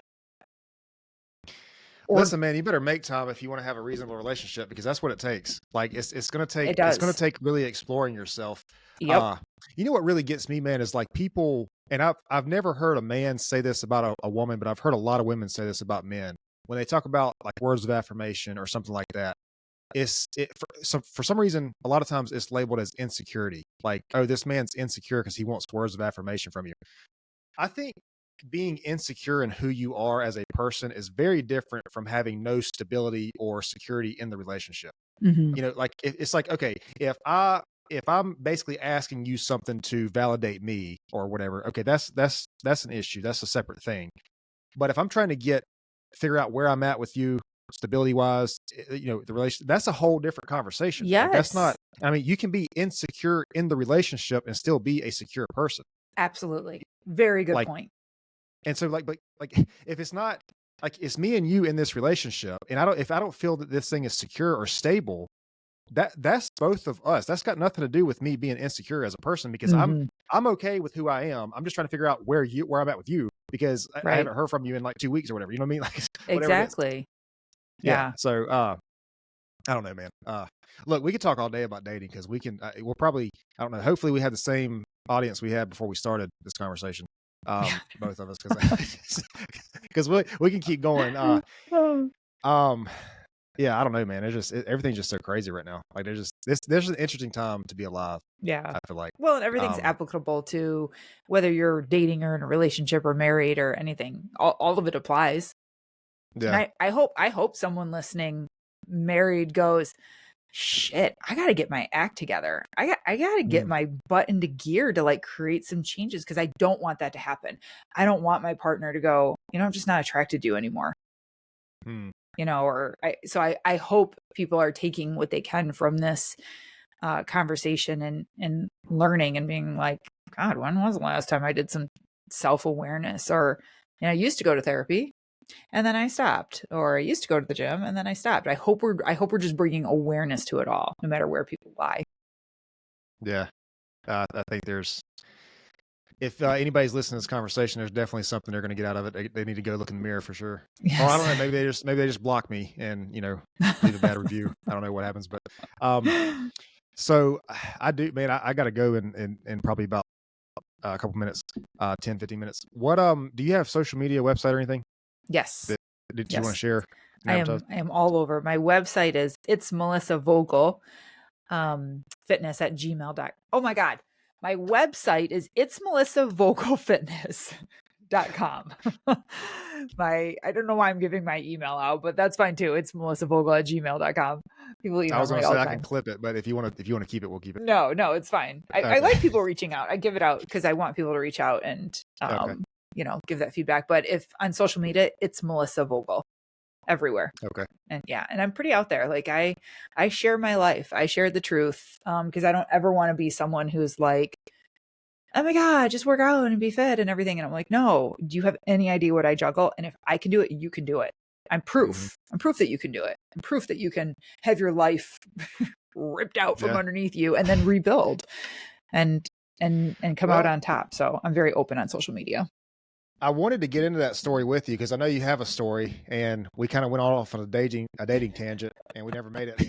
Speaker 2: Or
Speaker 1: Listen, man, you better make time if you want to have a reasonable relationship because that's what it takes. Like
Speaker 2: it
Speaker 1: it's gonna
Speaker 2: does.
Speaker 1: take really exploring yourself.
Speaker 2: Yep.
Speaker 1: Uh, what really gets me, man, is like people, and I've never heard a man say this about a woman, but I've heard a lot of women say this about men when they talk about like words of affirmation or something like that. For some reason, a lot of times it's labeled as insecurity. Like, oh, this man's insecure because he wants words of affirmation from you. I think being insecure in who you are as a person is very different from having no stability or security in the relationship.
Speaker 2: Hmm.
Speaker 1: Like it's like, okay, if I'm basically asking you something to validate me or whatever, okay, that's an issue. That's a separate thing. But if I'm trying to figure out where I'm at with you stability wise, the relation, that's a whole different conversation. Like that's not,
Speaker 2: Yes,
Speaker 1: I mean, you can be insecure in the relationship and still be a secure person.
Speaker 2: absolutely. Very good
Speaker 1: Like,
Speaker 2: point.
Speaker 1: and so like if it's not like it's me and you in this relationship, and if I don't feel that this thing is secure or stable, that's both of us. That's got nothing to do with me being insecure as a person because
Speaker 2: Hmm.
Speaker 1: I'm okay with who I am. I'm just trying to figure out where I'm at with you because I
Speaker 2: Right.
Speaker 1: haven't heard from you in like 2 weeks or whatever. You know what I mean? Like whatever it is.
Speaker 2: Exactly.
Speaker 1: Yeah.
Speaker 2: Yeah.
Speaker 1: So I don't know, man. Look, we could talk all day about dating because we'll probably, I don't know. Hopefully, we had the same audience we had before we started this conversation.
Speaker 2: Yeah.
Speaker 1: Both of us, because we can keep going. Um, yeah, I don't know, man. Everything's just so crazy right now. Like there's an interesting time to be alive.
Speaker 2: Yeah.
Speaker 1: I feel like,
Speaker 2: Well, and everything's
Speaker 1: um,
Speaker 2: applicable to whether you're dating or in a relationship or married or anything. All of it applies. And
Speaker 1: yeah,
Speaker 2: I hope someone listening married goes, shit, I got to get my act together. I got to get
Speaker 1: mm,
Speaker 2: my butt into gear to like create some changes, because I don't want that to happen. I don't want my partner to go, I'm just not attracted to you anymore.
Speaker 1: mm,
Speaker 2: I hope people are taking what they can from this conversation, and learning and being like, God, when was the last time I did some self-awareness? Or, I used to go to therapy and then I stopped, or I used to go to the gym and then I stopped. I hope we're just bringing awareness to it all, no matter where people lie.
Speaker 1: yeah. I think if anybody's listening to this conversation, there's definitely something they're going to get out of it. They need to go look in the mirror for sure. Or I
Speaker 2: Yes.
Speaker 1: don't know, maybe they just block me and leave a bad review. I don't know what happens, but um, so I do, man. I got to go in probably about a couple minutes, 10, 15 minutes. What do you have social media, website, or anything
Speaker 2: Yes.
Speaker 1: that you want to
Speaker 2: Yes.
Speaker 1: share and
Speaker 2: I
Speaker 1: advertise?
Speaker 2: am I am all over. My website is it's Melissa Vogel fitness at gmail. Oh my God. My website is it's Melissa Vogel Fitness.com. I don't know why I'm giving my email out, but that's fine too. It's Melissa Vogel at gmail.com. People
Speaker 1: I
Speaker 2: email
Speaker 1: was going
Speaker 2: me
Speaker 1: to
Speaker 2: all
Speaker 1: say
Speaker 2: the
Speaker 1: I can
Speaker 2: time.
Speaker 1: clip it, but if you want to keep it, we'll keep it.
Speaker 2: No, it's fine. I
Speaker 1: Okay.
Speaker 2: like people reaching out. I give it out because I want people to reach out and,
Speaker 1: Okay.
Speaker 2: give that feedback. But if on social media, it's Melissa Vogel everywhere.
Speaker 1: Okay.
Speaker 2: And yeah, and I'm pretty out there. Like I share my life. I share the truth. Because I don't ever want to be someone who's like, oh my God, just work out and be fit and everything. And I'm like, no, do you have any idea what I juggle? And if I can do it, you can do it. I'm
Speaker 1: Hmm.
Speaker 2: proof. I'm proof that you can do it. I'm proof that you can have your life ripped out from
Speaker 1: Yeah.
Speaker 2: underneath you and then rebuild and come out
Speaker 1: Well,
Speaker 2: on top. So I'm very open on social media.
Speaker 1: I wanted to get into that story with you because I know you have a story, and we kind of went off on a dating tangent, and we never made it.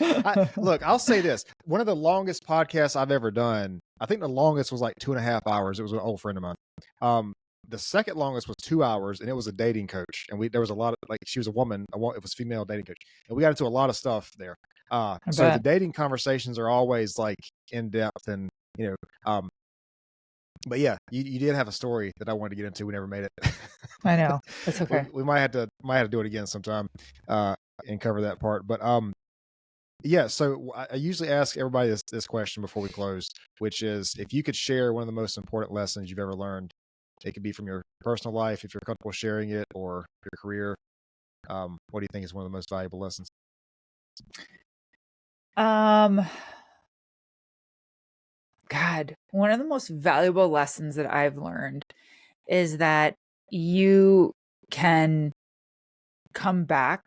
Speaker 1: So, look, I'll say this: one of the longest podcasts I've ever done. I think the longest was like 2.5 hours. It was an old friend of mine. The second longest was 2 hours, and it was a dating coach, and there was a lot of, like, she was a woman, it was female dating coach, and we got into a lot of stuff there.
Speaker 2: I
Speaker 1: So the
Speaker 2: bet.
Speaker 1: dating conversations are always like in depth, and you know, but yeah, you did have a story that I wanted to get into. We never made it.
Speaker 2: I know. That's okay.
Speaker 1: We might have to do it again sometime, uh, and cover that part. But yeah. So I usually ask everybody this question before we close, which is, if you could share one of the most important lessons you've ever learned. It could be from your personal life, if you're comfortable sharing it, or your career. What do you think is one of the most valuable lessons?
Speaker 2: Um, God, one of the most valuable lessons that I've learned is that you can come back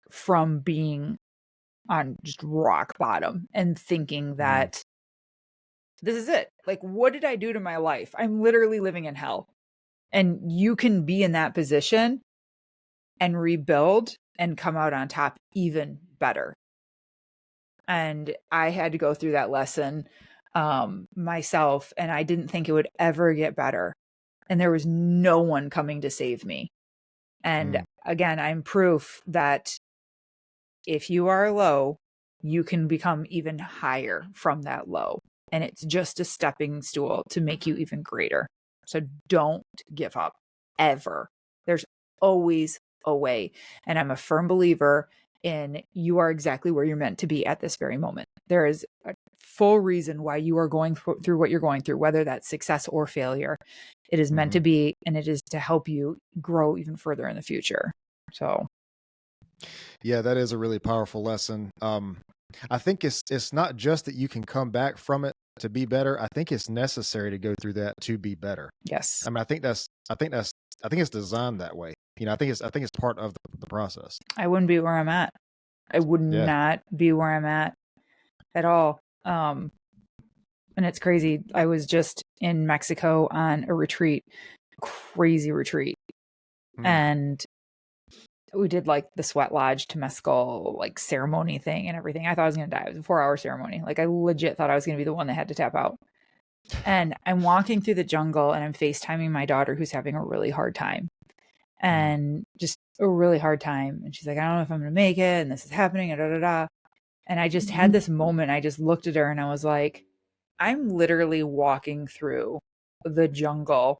Speaker 2: from being on just rock bottom and thinking
Speaker 1: Mm,
Speaker 2: that this is it. Like, what did I do to my life? I'm literally living in hell. And you can be in that position and rebuild and come out on top even better. And I had to go through that lesson myself, and I didn't think it would ever get better. And there was no one coming to save me. And
Speaker 1: mm,
Speaker 2: again, I'm proof that if you are low, you can become even higher from that low. And it's just a stepping stool to make you even greater. So don't give up ever. There's always a way. And I'm a firm believer in you are exactly where you're meant to be at this very moment. There is a full reason why you are going through what you're going through, whether that's success or failure. It is meant
Speaker 1: hmm
Speaker 2: to be, and it is to help you grow even further in the future. So,
Speaker 1: Yeah, that is a really powerful lesson. I think it's not just that you can come back from it to be better. I think it's necessary to go through that to be better.
Speaker 2: yes,
Speaker 1: I mean, I think it's designed that way. I think it's part of the process.
Speaker 2: I wouldn't be where I'm at. I would
Speaker 1: Yeah.
Speaker 2: not be where I'm at all. And it's crazy. I was just in Mexico on a retreat, crazy retreat.
Speaker 1: Mm,
Speaker 2: And we did like the sweat lodge Temescal like ceremony thing and everything. I thought I was going to die. It was a 4-hour ceremony. Like I legit thought I was going to be the one that had to tap out. And I'm walking through the jungle and I'm FaceTiming my daughter who's having a really hard time
Speaker 1: mm,
Speaker 2: and just a really hard time. And she's like, I don't know if I'm going to make it. And this is happening. And da, da, da. And I just had this moment. I just looked at her and I was like, I'm literally walking through the jungle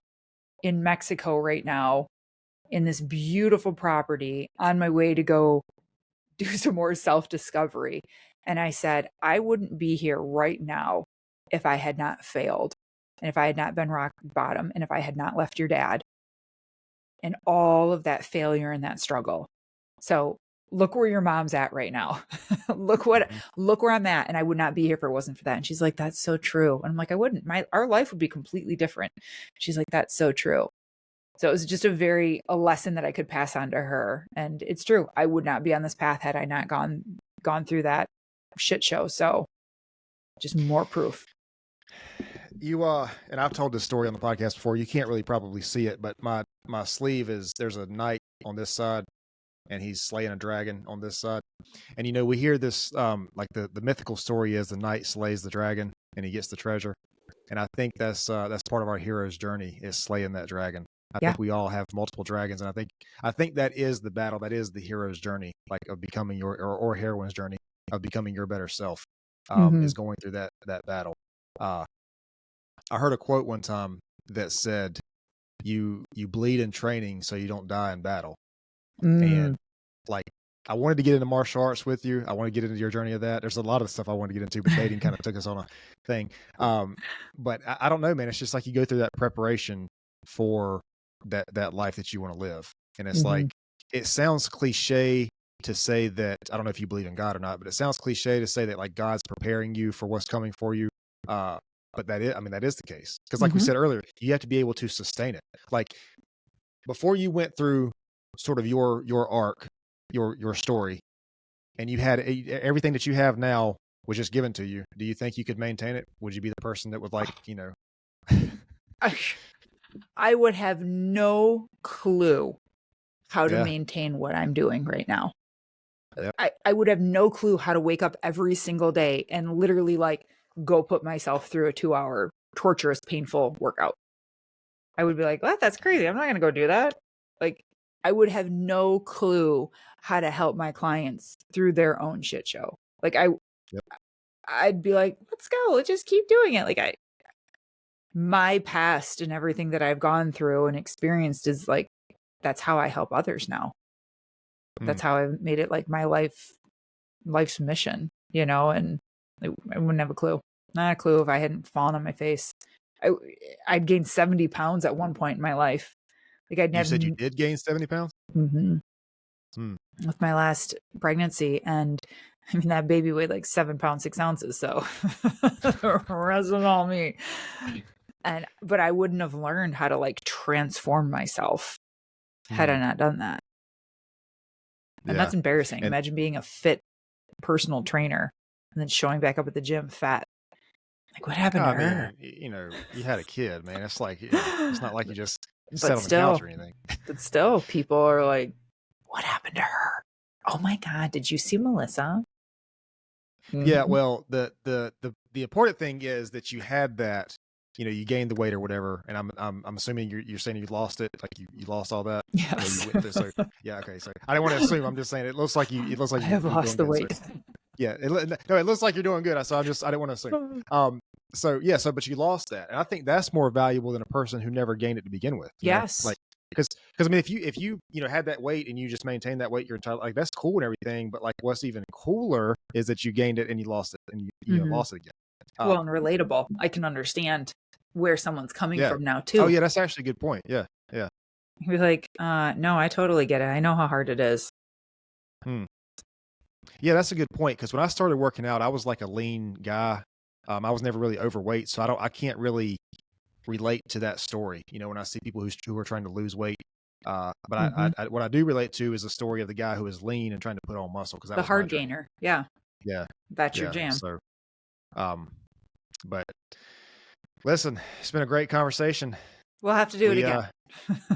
Speaker 2: in Mexico right now in this beautiful property on my way to go do some more self discovery. And I said, I wouldn't be here right now if I had not failed and if I had not been rock bottom and if I had not left your dad and all of that failure and that struggle. So look where your mom's at right now.
Speaker 1: mhm.
Speaker 2: Look where I'm at. And I would not be here if it wasn't for that. And she's like, that's so true. And I'm like, I wouldn't. Our life would be completely different. She's like, that's so true. So it was just a lesson that I could pass on to her. And it's true. I would not be on this path had I not gone through that shit show. So just more proof.
Speaker 1: And I've told this story on the podcast before. You can't really probably see it, but my sleeve there's a knight on this side, and he's slaying a dragon on this side. And we hear this, like the mythical story is the knight slays the dragon and he gets the treasure. And I think that's part of our hero's journey, is slaying that dragon. I
Speaker 2: Yeah.
Speaker 1: think we all have multiple dragons, and I think that is the battle. That is the hero's journey, like of becoming or heroine's journey of becoming your better self.
Speaker 2: Mm-hmm.
Speaker 1: Is going through that battle. Uh, I heard a quote one time that said, "You bleed in training, so you don't die in battle."
Speaker 2: Mm,
Speaker 1: And like, I wanted to get into martial arts with you. I want to get into your journey of that. There's a lot of stuff I wanted to get into, but dating kind of took us on a thing. But I don't know, man. It's just like you go through that preparation for that life that you want to live. And it's
Speaker 2: mm-hmm.
Speaker 1: like, it sounds cliche to say that, I don't know if you believe in God or not, but it sounds cliche to say that like God's preparing you for what's coming for you. Uh, but that is the case. Because like we
Speaker 2: Mm-hmm.
Speaker 1: said earlier, you have to be able to sustain it. Like, before you went through sort of your arc, your story, and you had everything that you have now was just given to you, do you think you could maintain it? Would you be the person that would like,
Speaker 2: I would have no clue how to
Speaker 1: yeah,
Speaker 2: maintain what I'm doing right now.
Speaker 1: yeah,
Speaker 2: I would have no clue how to wake up every single day and literally like go put myself through a 2-hour torturous, painful workout. I would be like, what? That's crazy. I'm not going to go do that. Like, I would have no clue how to help my clients through their own shit show. Like,
Speaker 1: yep,
Speaker 2: I'd be like, let's go. Let's just keep doing it. Like, my past and everything that I've gone through and experienced is like, that's how I help others now.
Speaker 1: mm,
Speaker 2: That's how I've made it like my life's mission, and I wouldn't have a clue. Not a clue if I hadn't fallen on my face. I, I'd gained 70 pounds at one point in my life. Like I'd
Speaker 1: you
Speaker 2: have
Speaker 1: said you did gain 70 pounds.
Speaker 2: Mhm.
Speaker 1: Hmm.
Speaker 2: With my last pregnancy, and I mean that baby weighed like 7 pounds 6 ounces, so the rest was all me. But I wouldn't have learned how to like transform myself had
Speaker 1: Hmm.
Speaker 2: I not done that. And
Speaker 1: Yeah,
Speaker 2: that's embarrassing.
Speaker 1: and
Speaker 2: Imagine being a fit personal trainer and then showing back up at the gym fat. Like what happened to
Speaker 1: I
Speaker 2: her?
Speaker 1: mean, you had a kid, man. It's like, it's not like you just sat
Speaker 2: But
Speaker 1: on the couch
Speaker 2: still,
Speaker 1: or anything.
Speaker 2: people are like, what happened to her? Oh my God, did you see Melissa?
Speaker 1: Yeah,
Speaker 2: Mhm.
Speaker 1: well, the important thing is that you had that, you gained the weight or whatever, and I'm assuming you're saying you lost it, like you lost all that, you
Speaker 2: Yes.
Speaker 1: went through. So yeah, okay. So I didn't want to assume. I'm just saying it looks like
Speaker 2: I have
Speaker 1: you're
Speaker 2: lost
Speaker 1: doing
Speaker 2: the
Speaker 1: good. So
Speaker 2: weight.
Speaker 1: yeah, no, it looks like you're doing good. So I didn't want to assume. Um, so yeah, but you lost that, and I think that's more valuable than a person who never gained it to begin with.
Speaker 2: Yes.
Speaker 1: Like because I mean, if you had that weight and you just maintained that weight your entire, like, that's cool and everything, but like what's even cooler is that you gained it and you lost it and you
Speaker 2: Mhm.
Speaker 1: lost it again.
Speaker 2: Well,
Speaker 1: Um,
Speaker 2: and relatable. I can understand where someone's coming
Speaker 1: yeah.
Speaker 2: from now
Speaker 1: Oh
Speaker 2: too.
Speaker 1: yeah, that's actually a good point. Yeah, yeah.
Speaker 2: You're like, no, I totally get it. I know how hard it is.
Speaker 1: Hmm. Yeah, that's a good point. Because when I started working out, I was like a lean guy. I was never really overweight, so I can't really relate to that story. When I see people who are trying to lose weight. But
Speaker 2: Hmm.
Speaker 1: what I do relate to is the story of the guy who is lean and trying to put on muscle, because that
Speaker 2: The
Speaker 1: was my
Speaker 2: hard
Speaker 1: journey.
Speaker 2: gainer. Yeah.
Speaker 1: Yeah,
Speaker 2: That's your
Speaker 1: yeah.
Speaker 2: jam.
Speaker 1: So, um, but listen, it's been a great conversation.
Speaker 2: We'll have to do it
Speaker 1: We,
Speaker 2: again.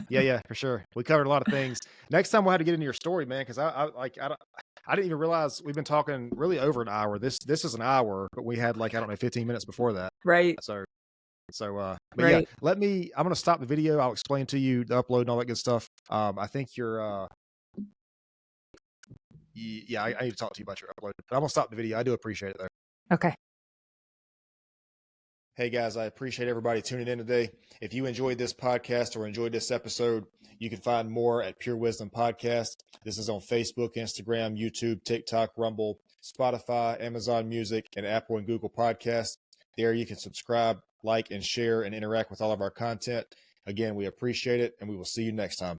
Speaker 1: yeah, yeah, for sure. We covered a lot of things. Next time we'll have to get into your story, man, because I didn't even realize we've been talking really over an hour. This is an hour, but we had like, I don't know, 15 minutes before that.
Speaker 2: Right.
Speaker 1: So but yeah,
Speaker 2: Right.
Speaker 1: I'm going to stop the video. I'll explain to you the upload and all that good stuff. I think yeah, I need to talk to you about your upload, but I'm going to stop the video. I do appreciate it though.
Speaker 2: Okay.
Speaker 1: Hey guys, I appreciate everybody tuning in today. If you enjoyed this podcast or enjoyed this episode, you can find more at Pure Wisdom Podcast. This is on Facebook, Instagram, YouTube, TikTok, Rumble, Spotify, Amazon Music, and Apple and Google Podcasts. There you can subscribe, like, and share and interact with all of our content. Again, we appreciate it, and we will see you next time.